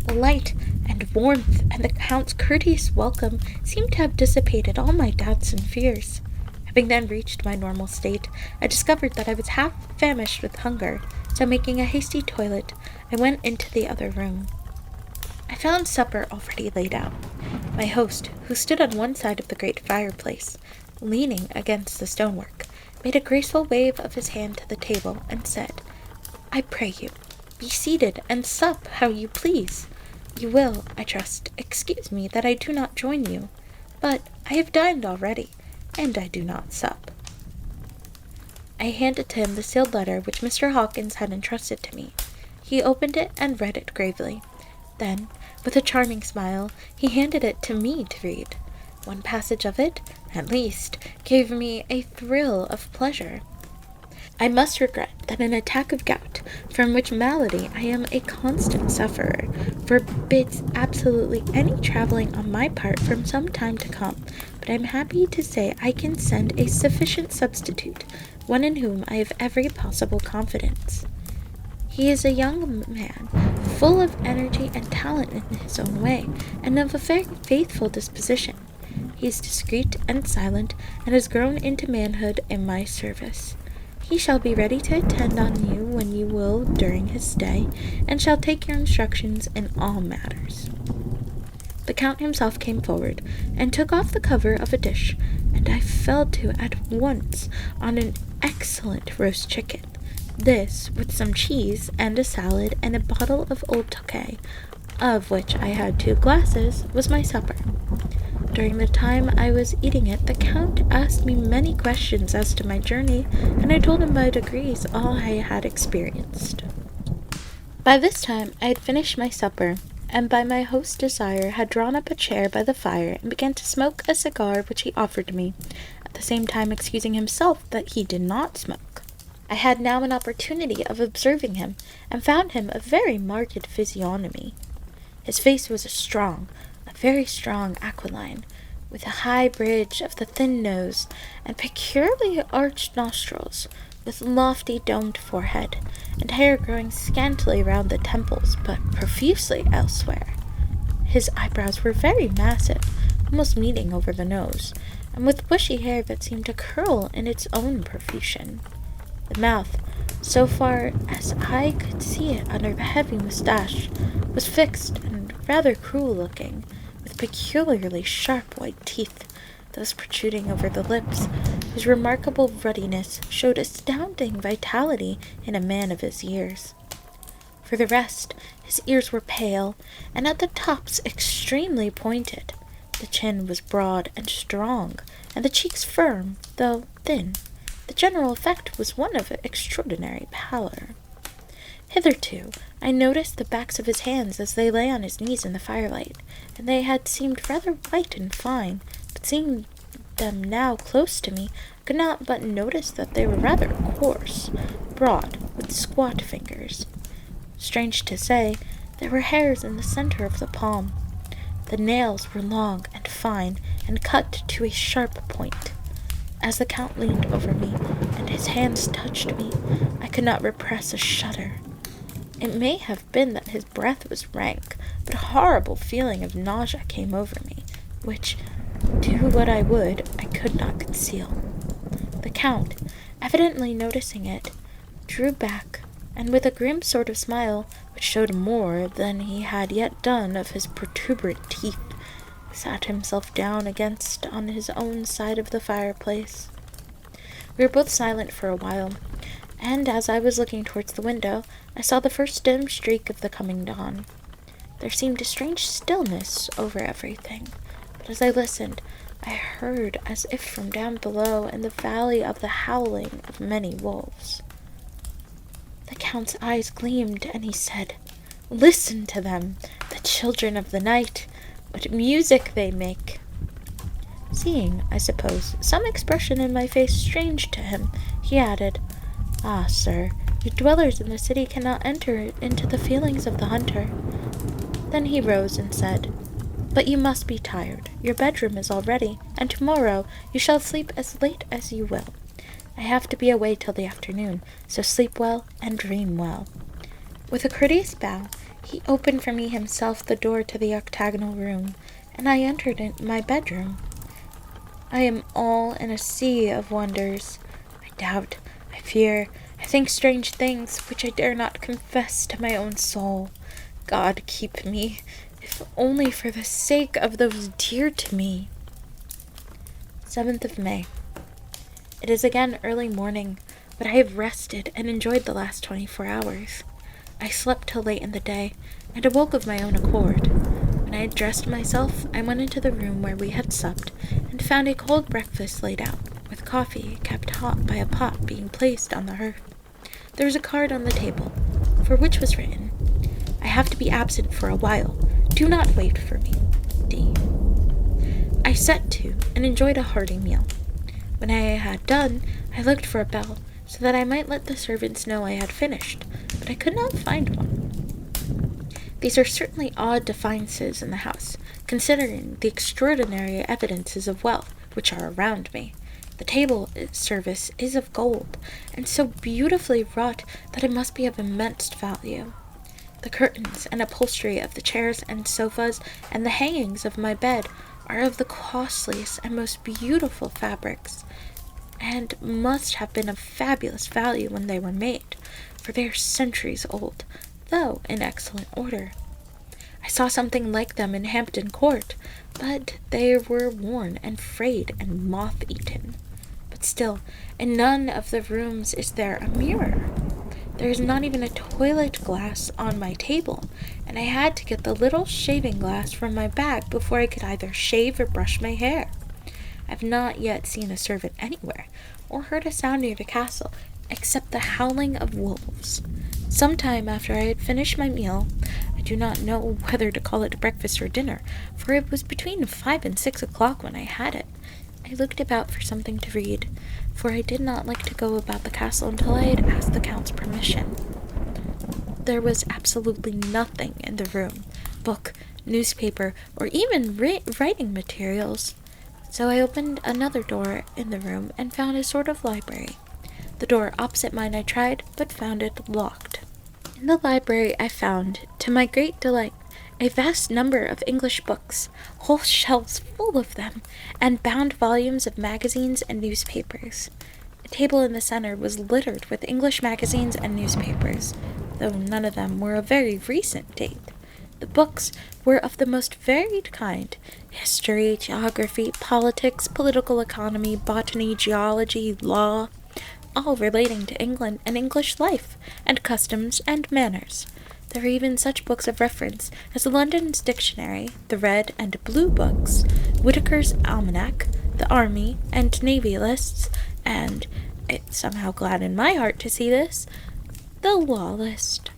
The light and warmth and the Count's courteous welcome seemed to have dissipated all my doubts and fears. Having then reached my normal state, I discovered that I was half famished with hunger, so making a hasty toilet, I went into the other room. I found supper already laid out. My host, who stood on one side of the great fireplace, leaning against the stonework, made a graceful wave of his hand to the table, and said, "I pray you, be seated and sup how you please. You will, I trust, excuse me that I do not join you, but I have dined already, and I do not sup." I handed to him the sealed letter which Mr. Hawkins had entrusted to me. He opened it and read it gravely. Then, with a charming smile, he handed it to me to read. One passage of it, at least, gave me a thrill of pleasure. "I must regret that an attack of gout, from which malady I am a constant sufferer, forbids absolutely any traveling on my part from some time to come, but I am happy to say I can send a sufficient substitute, one in whom I have every possible confidence. He is a young man, full of energy and talent in his own way, and of a very faithful disposition. He is discreet and silent, and has grown into manhood in my service. He shall be ready to attend on you when you will during his stay, and shall take your instructions in all matters. The Count himself came forward, and took off the cover of a dish, and I fell to at once on an excellent roast chicken. This, with some cheese, and a salad, and a bottle of old Tokay, of which I had 2 glasses, was my supper. During the time I was eating it, the Count asked me many questions as to my journey, and I told him by degrees all I had experienced. By this time I had finished my supper, and by my host's desire had drawn up a chair by the fire and began to smoke a cigar which he offered me, at the same time excusing himself that he did not smoke. I had now an opportunity of observing him, and found him a very marked physiognomy. His face was a very strong aquiline, with a high bridge of the thin nose, and peculiarly arched nostrils, with lofty domed forehead, and hair growing scantily round the temples, but profusely elsewhere. His eyebrows were very massive, almost meeting over the nose, and with bushy hair that seemed to curl in its own profusion. The mouth, so far as I could see it under the heavy moustache, was fixed and rather cruel-looking, with peculiarly sharp white teeth, those protruding over the lips, whose remarkable ruddiness showed astounding vitality in a man of his years. For the rest, his ears were pale, and at the tops extremely pointed. The chin was broad and strong, and the cheeks firm, though thin. The general effect was one of extraordinary pallor. Hitherto, I noticed the backs of his hands as they lay on his knees in the firelight, and they had seemed rather white and fine, but seeing them now close to me, I could not but notice that they were rather coarse, broad, with squat fingers. Strange to say, there were hairs in the center of the palm. The nails were long and fine, and cut to a sharp point. As the Count leaned over me, and his hands touched me, I could not repress a shudder. It may have been that his breath was rank, but a horrible feeling of nausea came over me, which, do what I would, I could not conceal. The Count, evidently noticing it, drew back, and with a grim sort of smile, which showed more than he had yet done of his protuberant teeth, sat himself down on his own side of the fireplace. We were both silent for a while, and as I was looking towards the window, I saw the first dim streak of the coming dawn. There seemed a strange stillness over everything, but as I listened, I heard, as if from down below in the valley, of the howling of many wolves. The Count's eyes gleamed, and he said, "Listen to them, the children of the night! What music they make!" Seeing, I suppose, some expression in my face strange to him, he added, "Ah, sir, you dwellers in the city cannot enter into the feelings of the hunter." Then he rose and said, "But you must be tired. Your bedroom is all ready, and tomorrow you shall sleep as late as you will. I have to be away till the afternoon, so sleep well and dream well." With a courteous bow, he opened for me himself the door to the octagonal room, and I entered my bedroom. I am all in a sea of wonders. I doubt, I fear, I think strange things which I dare not confess to my own soul. God keep me, if only for the sake of those dear to me. 7th of May. It is again early morning, but I have rested and enjoyed the last 24 hours. I slept till late in the day, and awoke of my own accord. When I had dressed myself, I went into the room where we had supped, and found a cold breakfast laid out, with coffee kept hot by a pot being placed on the hearth. There was a card on the table, for which was written, "I have to be absent for a while. Do not wait for me. D." I set to, and enjoyed a hearty meal. When I had done, I looked for a bell, so that I might let the servants know I had finished, but I could not find one. These are certainly odd defiances in the house, considering the extraordinary evidences of wealth which are around me. The table service is of gold, and so beautifully wrought that it must be of immense value. The curtains and upholstery of the chairs and sofas and the hangings of my bed are of the costliest and most beautiful fabrics, and must have been of fabulous value when they were made, for they are centuries old, though in excellent order. I saw something like them in Hampton Court, but they were worn and frayed and moth-eaten. But still, in none of the rooms is there a mirror. There is not even a toilet glass on my table, and I had to get the little shaving glass from my bag before I could either shave or brush my hair. I have not yet seen a servant anywhere, or heard a sound near the castle, except the howling of wolves. Some time after I had finished my meal, I do not know whether to call it breakfast or dinner, for it was between 5 and 6 o'clock when I had it. I looked about for something to read, for I did not like to go about the castle until I had asked the Count's permission. There was absolutely nothing in the room, book, newspaper, or even writing materials. So I opened another door in the room and found a sort of library. The door opposite mine I tried, but found it locked. In the library I found, to my great delight, a vast number of English books, whole shelves full of them, and bound volumes of magazines and newspapers. A table in the center was littered with English magazines and newspapers, though none of them were of very recent date. The books were of the most varied kind: history, geography, politics, political economy, botany, geology, law, all relating to England and English life, and customs and manners. There were even such books of reference as London's Dictionary, the Red and Blue Books, Whitaker's Almanac, the Army and Navy Lists, and, it somehow gladdened my heart to see this, the Law List.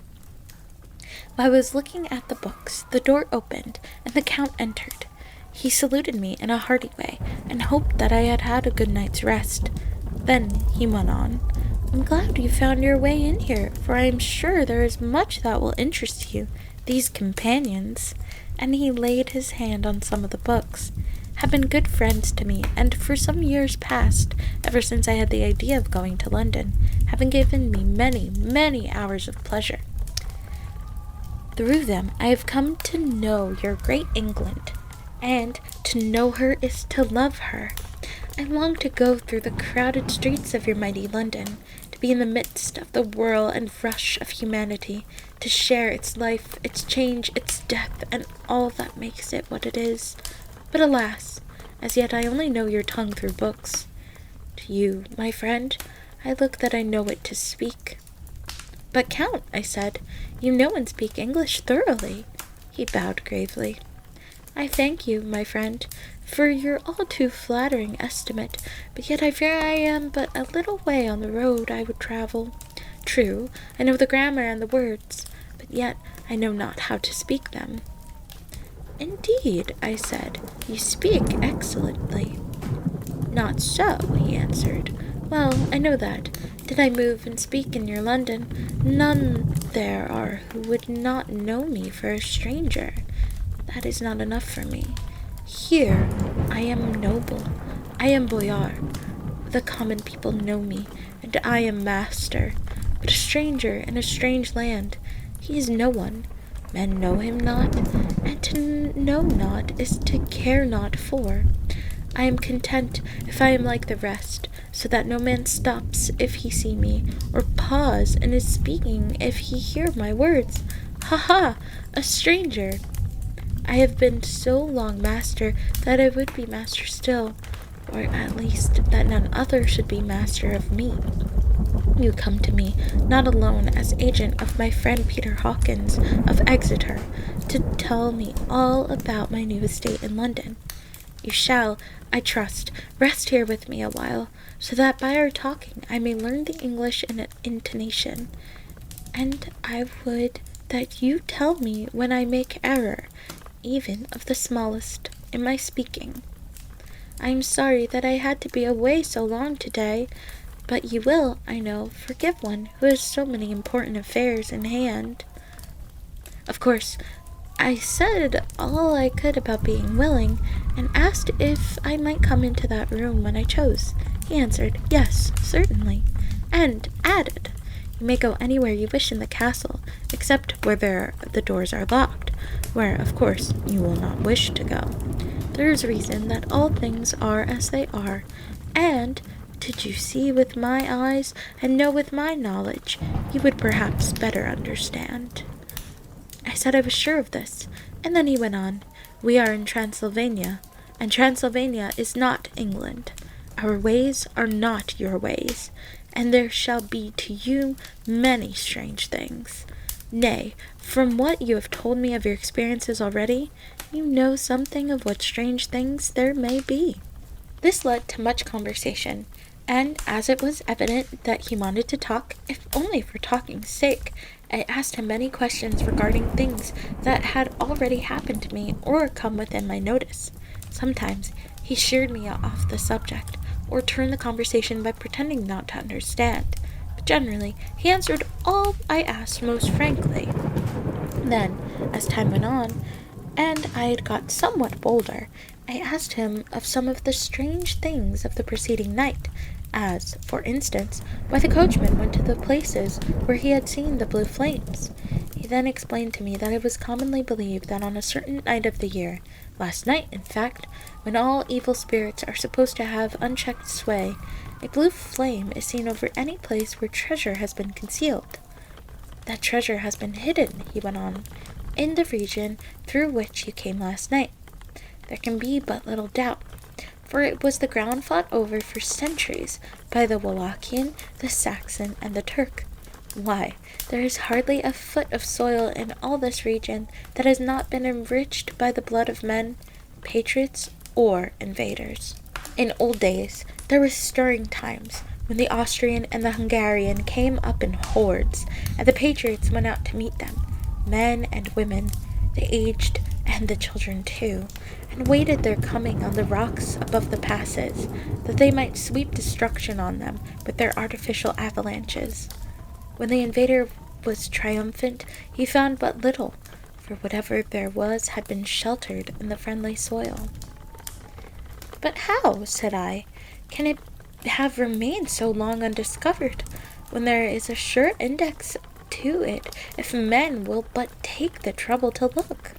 While I was looking at the books, the door opened, and the Count entered. He saluted me in a hearty way, and hoped that I had had a good night's rest. Then he went on, "I'm glad you found your way in here, for I am sure there is much that will interest you. These companions," and he laid his hand on some of the books, "have been good friends to me, and for some years past, ever since I had the idea of going to London, having given me many, many hours of pleasure. Through them I have come to know your great England, and to know her is to love her. I long to go through the crowded streets of your mighty London, to be in the midst of the whirl and rush of humanity, to share its life, its change, its death, and all that makes it what it is. But alas, as yet I only know your tongue through books. To you, my friend, I look that I know it to speak." "But, Count," I said, "you know and speak English thoroughly." He bowed gravely. "I thank you, my friend, for your all too flattering estimate, but yet I fear I am but a little way on the road I would travel. True, I know the grammar and the words, but yet I know not how to speak them." "Indeed," I said, "you speak excellently." "Not so," he answered. "Well, I know that. Did I move and speak in your London, none there are who would not know me for a stranger. That is not enough for me. Here I am noble, I am boyar. The common people know me, and I am master. But a stranger in a strange land, he is no one. Men know him not, and to know not is to care not for. I am content if I am like the rest, so that no man stops if he see me, or pause in his speaking if he hear my words. Ha ha! A stranger! I have been so long master that I would be master still, or at least that none other should be master of me. You come to me, not alone as agent of my friend Peter Hawkins of Exeter, to tell me all about my new estate in London. You shall, I trust, rest here with me a while, so that by our talking I may learn the English intonation, and I would that you tell me when I make error, even of the smallest, in my speaking. I am sorry that I had to be away so long today, but you will, I know, forgive one who has so many important affairs in hand." Of course, I said all I could about being willing, and asked if I might come into that room when I chose. He answered, "Yes, certainly," and added, You may go anywhere you wish in the castle, except where the doors are locked, where, of course, you will not wish to go. There is reason that all things are as they are, and, did you see with my eyes and know with my knowledge, you would perhaps better understand." I said I was sure of this, and then he went on, "We are in Transylvania, and Transylvania is not England. Our ways are not your ways, and there shall be to you many strange things. Nay, from what you have told me of your experiences already, you know something of what strange things there may be." This led to much conversation, and as it was evident that he wanted to talk, if only for talking's sake, I asked him many questions regarding things that had already happened to me or come within my notice. Sometimes he sheered me off the subject, or turned the conversation by pretending not to understand, but generally he answered all I asked most frankly. Then, as time went on, and I had got somewhat bolder, I asked him of some of the strange things of the preceding night, as, for instance, why the coachman went to the places where he had seen the blue flames. He then explained to me that it was commonly believed that on a certain night of the year, last night in fact, when all evil spirits are supposed to have unchecked sway, a blue flame is seen over any place where treasure has been concealed. "That treasure has been hidden," he went on, "in the region through which you came last night. There can be but little doubt, for it was the ground fought over for centuries by the Wallachian, the Saxon, and the Turk. Why, there is hardly a foot of soil in all this region that has not been enriched by the blood of men, patriots or invaders. In old days, there were stirring times, when the Austrian and the Hungarian came up in hordes, and the patriots went out to meet them, men and women, the aged and the children too, and waited their coming on the rocks above the passes, that they might sweep destruction on them with their artificial avalanches. When the invader was triumphant, he found but little, for whatever there was had been sheltered in the friendly soil." "But how," said I, "can it have remained so long undiscovered, when there is a sure index to it, if men will but take the trouble to look?"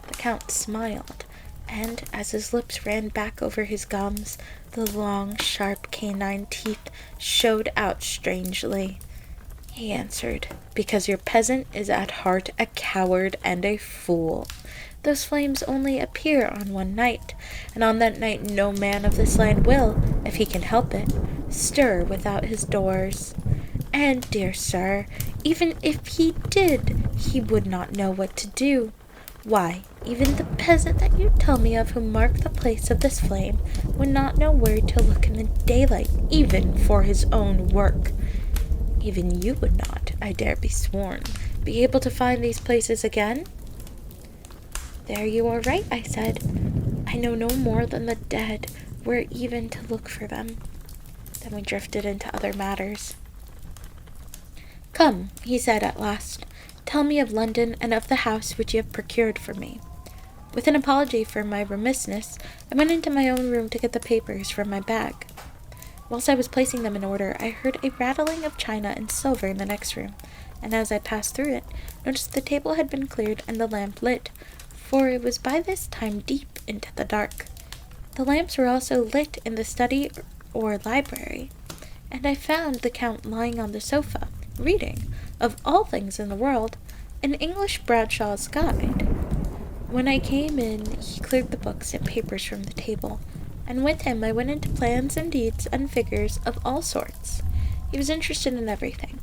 The Count smiled, and as his lips ran back over his gums, the long, sharp canine teeth showed out strangely. He answered, "Because your peasant is at heart a coward and a fool. Those flames only appear on one night, and on that night no man of this land will, if he can help it, stir without his doors. And, dear sir, even if he did, he would not know what to do. Why, even the peasant that you tell me of who marked the place of this flame would not know where to look in the daylight, even for his own work. Even you would not, I dare be sworn, be able to find these places again?" "There you are right," I said. "I know no more than the dead where even to look for them." Then we drifted into other matters. "Come," he said at last, "tell me of London and of the house which you have procured for me." With an apology for my remissness, I went into my own room to get the papers from my bag. Whilst I was placing them in order, I heard a rattling of china and silver in the next room, and as I passed through it, noticed the table had been cleared and the lamp lit, for it was by this time deep into the dark. The lamps were also lit in the study or library, and I found the Count lying on the sofa, reading, of all things in the world, an English Bradshaw's Guide. When I came in, he cleared the books and papers from the table, and with him I went into plans and deeds and figures of all sorts. He was interested in everything,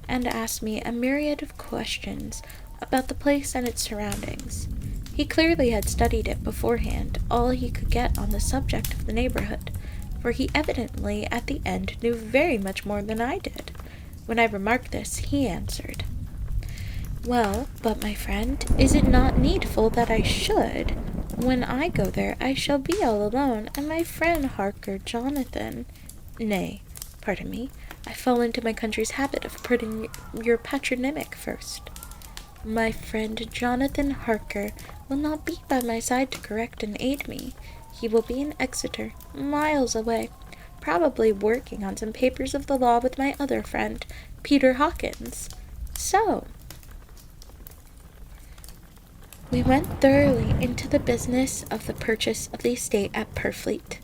and asked me a myriad of questions about the place and its surroundings. He clearly had studied it beforehand, all he could get on the subject of the neighborhood, for he evidently at the end knew very much more than I did. When I remarked this, he answered, "Well, but my friend, is it not needful that I should? When I go there, I shall be all alone, and my friend Harker Jonathan— Nay, pardon me, I fall into my country's habit of putting your patronymic first. My friend Jonathan Harker will not be by my side to correct and aid me. He will be in Exeter, miles away, probably working on some papers of the law with my other friend, Peter Hawkins. So, we went thoroughly into the business of the purchase of the estate at Purfleet.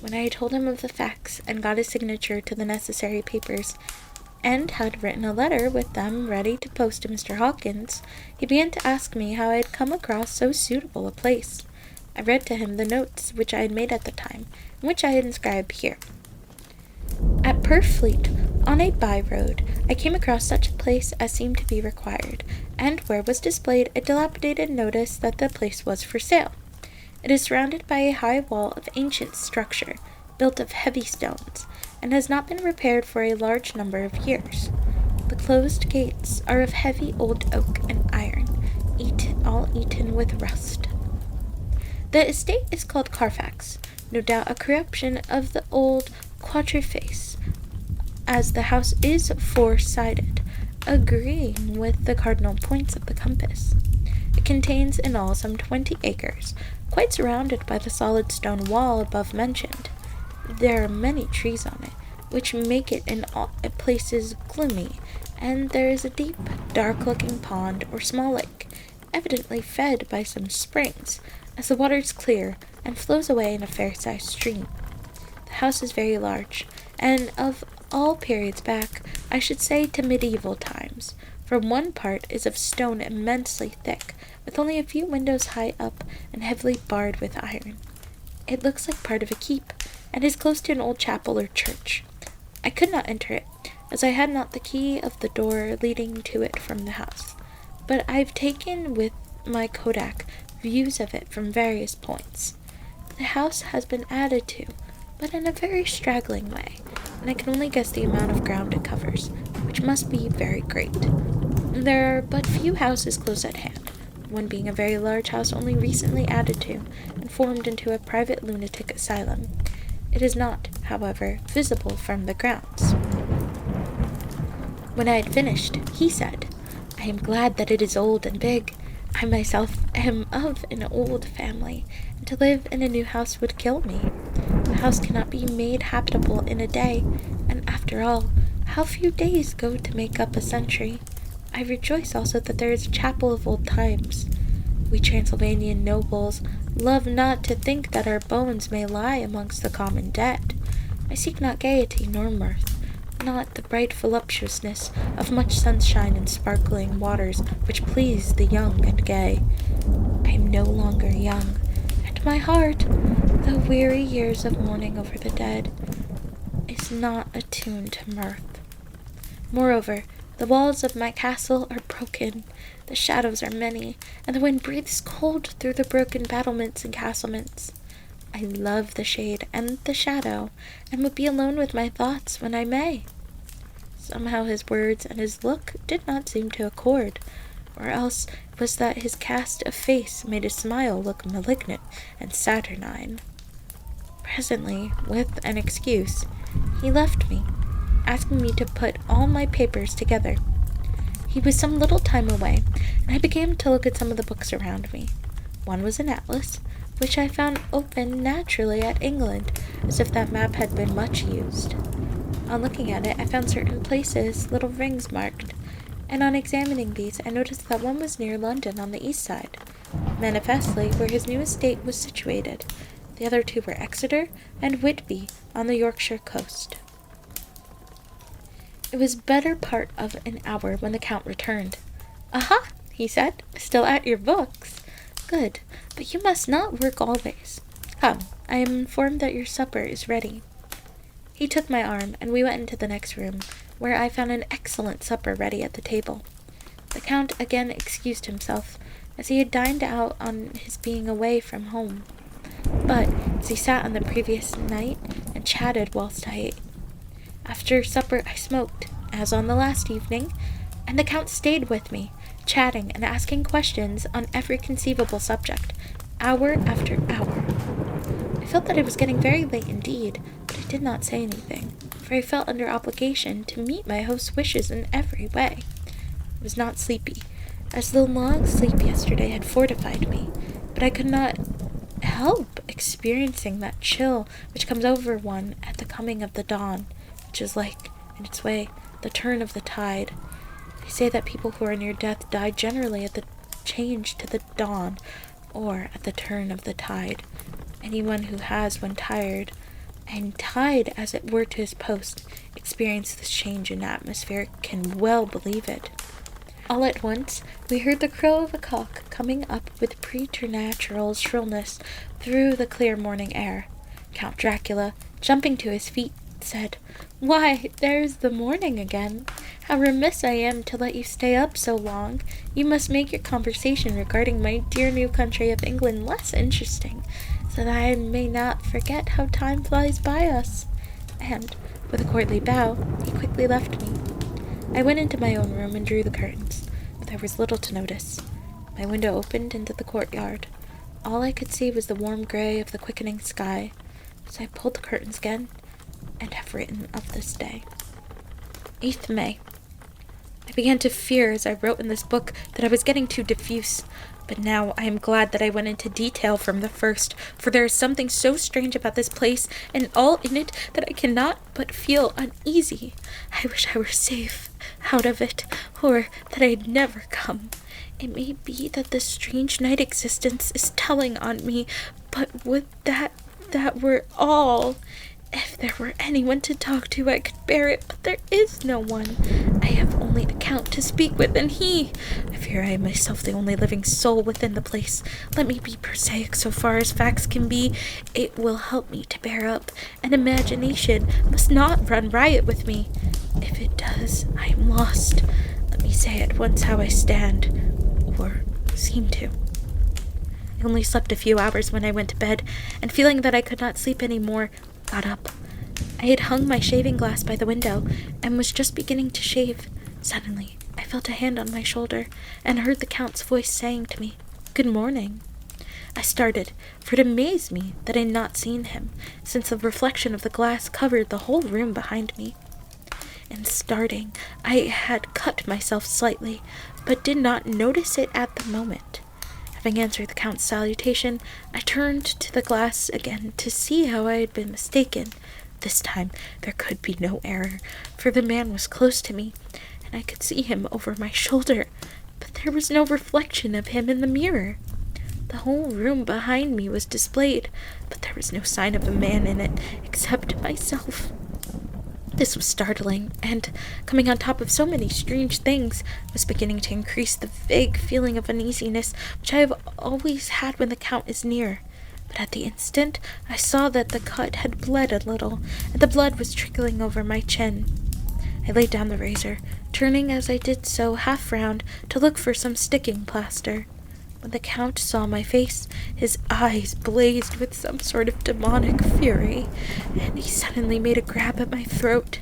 When I had told him of the facts and got his signature to the necessary papers, and had written a letter with them ready to post to Mr. Hawkins, he began to ask me how I had come across so suitable a place. I read to him the notes which I had made at the time, and which I had inscribed here. At Purfleet, on a by-road, I came across such a place as seemed to be required, and where was displayed a dilapidated notice that the place was for sale. It is surrounded by a high wall of ancient structure, built of heavy stones, and has not been repaired for a large number of years. The closed gates are of heavy old oak and iron, all eaten with rust. The estate is called Carfax, no doubt a corruption of the old quatreface, as the house is four-sided, agreeing with the cardinal points of the compass. It contains in all some 20 acres, quite surrounded by the solid stone wall above mentioned. There are many trees on it, which make it in all places gloomy, and there is a deep, dark-looking pond or small lake, evidently fed by some springs, as the water is clear and flows away in a fair-sized stream. The house is very large, and of all periods back, I should say to medieval times, for one part is of stone immensely thick, with only a few windows high up and heavily barred with iron. It looks like part of a keep, and is close to an old chapel or church. I could not enter it, as I had not the key of the door leading to it from the house, but I've taken with my kodak views of it from various points. The house has been added to, but in a very straggling way, and I can only guess the amount of ground it covers, which must be very great. There are but few houses close at hand, one being a very large house only recently added to, and formed into a private lunatic asylum. It is not, however, visible from the grounds. When I had finished, he said, "I am glad that it is old and big. I myself am of an old family, and to live in a new house would kill me. The house cannot be made habitable in a day, and after all, how few days go to make up a century. I rejoice also that there is a chapel of old times. We Transylvanian nobles love not to think that our bones may lie amongst the common dead. I seek not gaiety nor mirth, not the bright voluptuousness of much sunshine and sparkling waters which please the young and gay. I am no longer young, and my heart, though weary years of mourning over the dead, is not attuned to mirth. Moreover, the walls of my castle are broken, the shadows are many, and the wind breathes cold through the broken battlements and castlements. I love the shade and the shadow, and would be alone with my thoughts when I may." Somehow his words and his look did not seem to accord, or else it was that his cast of face made his smile look malignant and saturnine. Presently, with an excuse, he left me, asking me to put all my papers together. He was some little time away, and I began to look at some of the books around me. One was an atlas, which I found open naturally at England, as if that map had been much used. On looking at it, I found certain places little rings marked, and on examining these, I noticed that one was near London on the east side, manifestly where his new estate was situated. The other two were Exeter and Whitby on the Yorkshire coast. It was better part of an hour when the Count returned. "Aha!" he said, "still at your books. Good, but you must not work always. Come, I am informed that your supper is ready." He took my arm, and we went into the next room, where I found an excellent supper ready at the table. The Count again excused himself, as he had dined out on his being away from home. But, as he sat on the previous night, and chatted whilst I ate. After supper I smoked, as on the last evening, and the Count stayed with me, chatting and asking questions on every conceivable subject, hour after hour. I felt that it was getting very late indeed, but I did not say anything, for I felt under obligation to meet my host's wishes in every way. I was not sleepy, as the long sleep yesterday had fortified me, but I could not help experiencing that chill which comes over one at the coming of the dawn, which is like, in its way, the turn of the tide. They say that people who are near death die generally at the change to the dawn, or at the turn of the tide. Anyone who has, when tired, and tied as it were to his post, experienced this change in atmosphere can well believe it. All at once, we heard the crow of a cock coming up with preternatural shrillness through the clear morning air. Count Dracula, jumping to his feet, said, "Why, there's the morning again. How remiss I am to let you stay up so long. You must make your conversation regarding my dear new country of England less interesting, so that I may not forget how time flies by us." And, with a courtly bow, he quickly left me. I went into my own room and drew the curtains, but there was little to notice. My window opened into the courtyard. All I could see was the warm gray of the quickening sky, so I pulled the curtains again, and have written of this day. 8th May. I began to fear as I wrote in this book that I was getting too diffuse, but now I am glad that I went into detail from the first, for there is something so strange about this place and all in it that I cannot but feel uneasy. I wish I were safe out of it, or that I had never come. It may be that this strange night existence is telling on me, but would that were all. If there were anyone to talk to, I could bear it, but there is no one. I have only the Count to speak with, and he. I fear I am myself the only living soul within the place. Let me be prosaic so far as facts can be. It will help me to bear up, and imagination must not run riot with me. If it does, I am lost. Let me say at once how I stand, or seem to. I only slept a few hours when I went to bed, and feeling that I could not sleep any more, got up. I had hung my shaving glass by the window, and was just beginning to shave. Suddenly, I felt a hand on my shoulder, and heard the Count's voice saying to me, "Good morning." I started, for it amazed me that I had not seen him, since the reflection of the glass covered the whole room behind me. In starting, I had cut myself slightly, but did not notice it at the moment. Having answered the Count's salutation, I turned to the glass again to see how I had been mistaken. This time there could be no error, for the man was close to me, and I could see him over my shoulder, but there was no reflection of him in the mirror. The whole room behind me was displayed, but there was no sign of a man in it, except myself. This was startling, and, coming on top of so many strange things, was beginning to increase the vague feeling of uneasiness which I have always had when the Count is near. But at the instant, I saw that the cut had bled a little, and the blood was trickling over my chin. I laid down the razor, turning as I did so half round to look for some sticking plaster. When the Count saw my face, his eyes blazed with some sort of demonic fury, and he suddenly made a grab at my throat.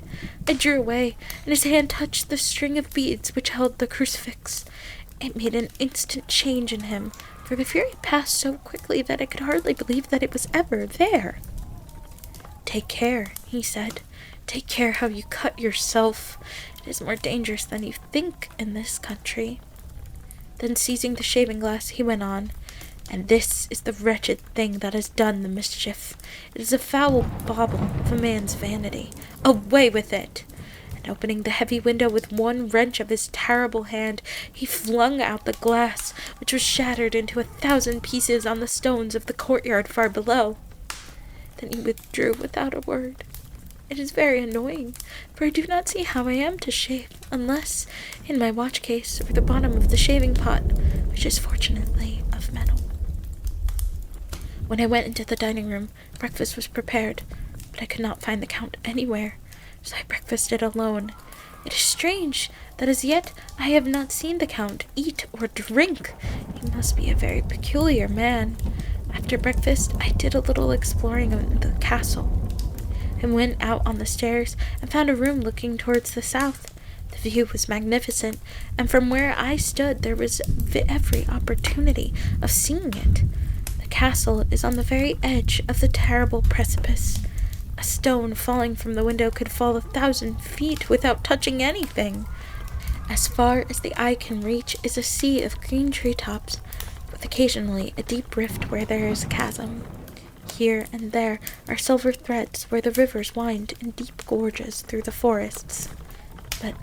I drew away, and his hand touched the string of beads which held the crucifix. It made an instant change in him, for the fury passed so quickly that I could hardly believe that it was ever there. "Take care," he said. "Take care how you cut yourself. It is more dangerous than you think in this country." Then, seizing the shaving glass, he went on, "And this is the wretched thing that has done the mischief. It is a foul bauble of a man's vanity. Away with it!" And opening the heavy window with one wrench of his terrible hand, he flung out the glass, which was shattered into 1,000 pieces on the stones of the courtyard far below. Then he withdrew without a word. It is very annoying, for I do not see how I am to shave, unless in my watch case or the bottom of the shaving pot, which is fortunately of metal. When I went into the dining room, breakfast was prepared, but I could not find the Count anywhere, so I breakfasted alone. It is strange that as yet I have not seen the Count eat or drink. He must be a very peculiar man. After breakfast, I did a little exploring in the castle. I went out on the stairs and found a room looking towards the south. The view was magnificent, and from where I stood there was every opportunity of seeing it. The castle is on the very edge of the terrible precipice. A stone falling from the window could fall 1,000 feet without touching anything. As far as the eye can reach is a sea of green treetops, with occasionally a deep rift where there is a chasm. Here and there are silver threads where the rivers wind in deep gorges through the forests. but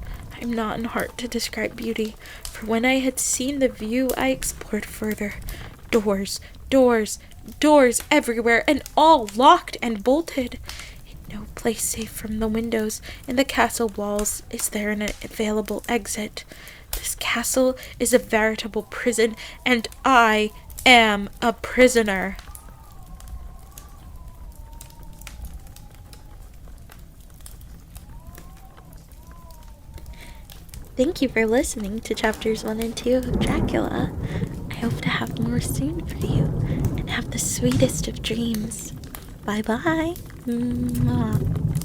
I'm not in heart to describe beauty, for when I had seen the view, I explored further. Doors, doors, doors everywhere, and all locked and bolted. In no place safe from the windows in the castle walls is there an available exit. This castle is a veritable prison, and I am a prisoner. Thank you for listening to chapters 1 and 2 of Dracula. I hope to have more soon for you, and have the sweetest of dreams. Bye bye. Mwah.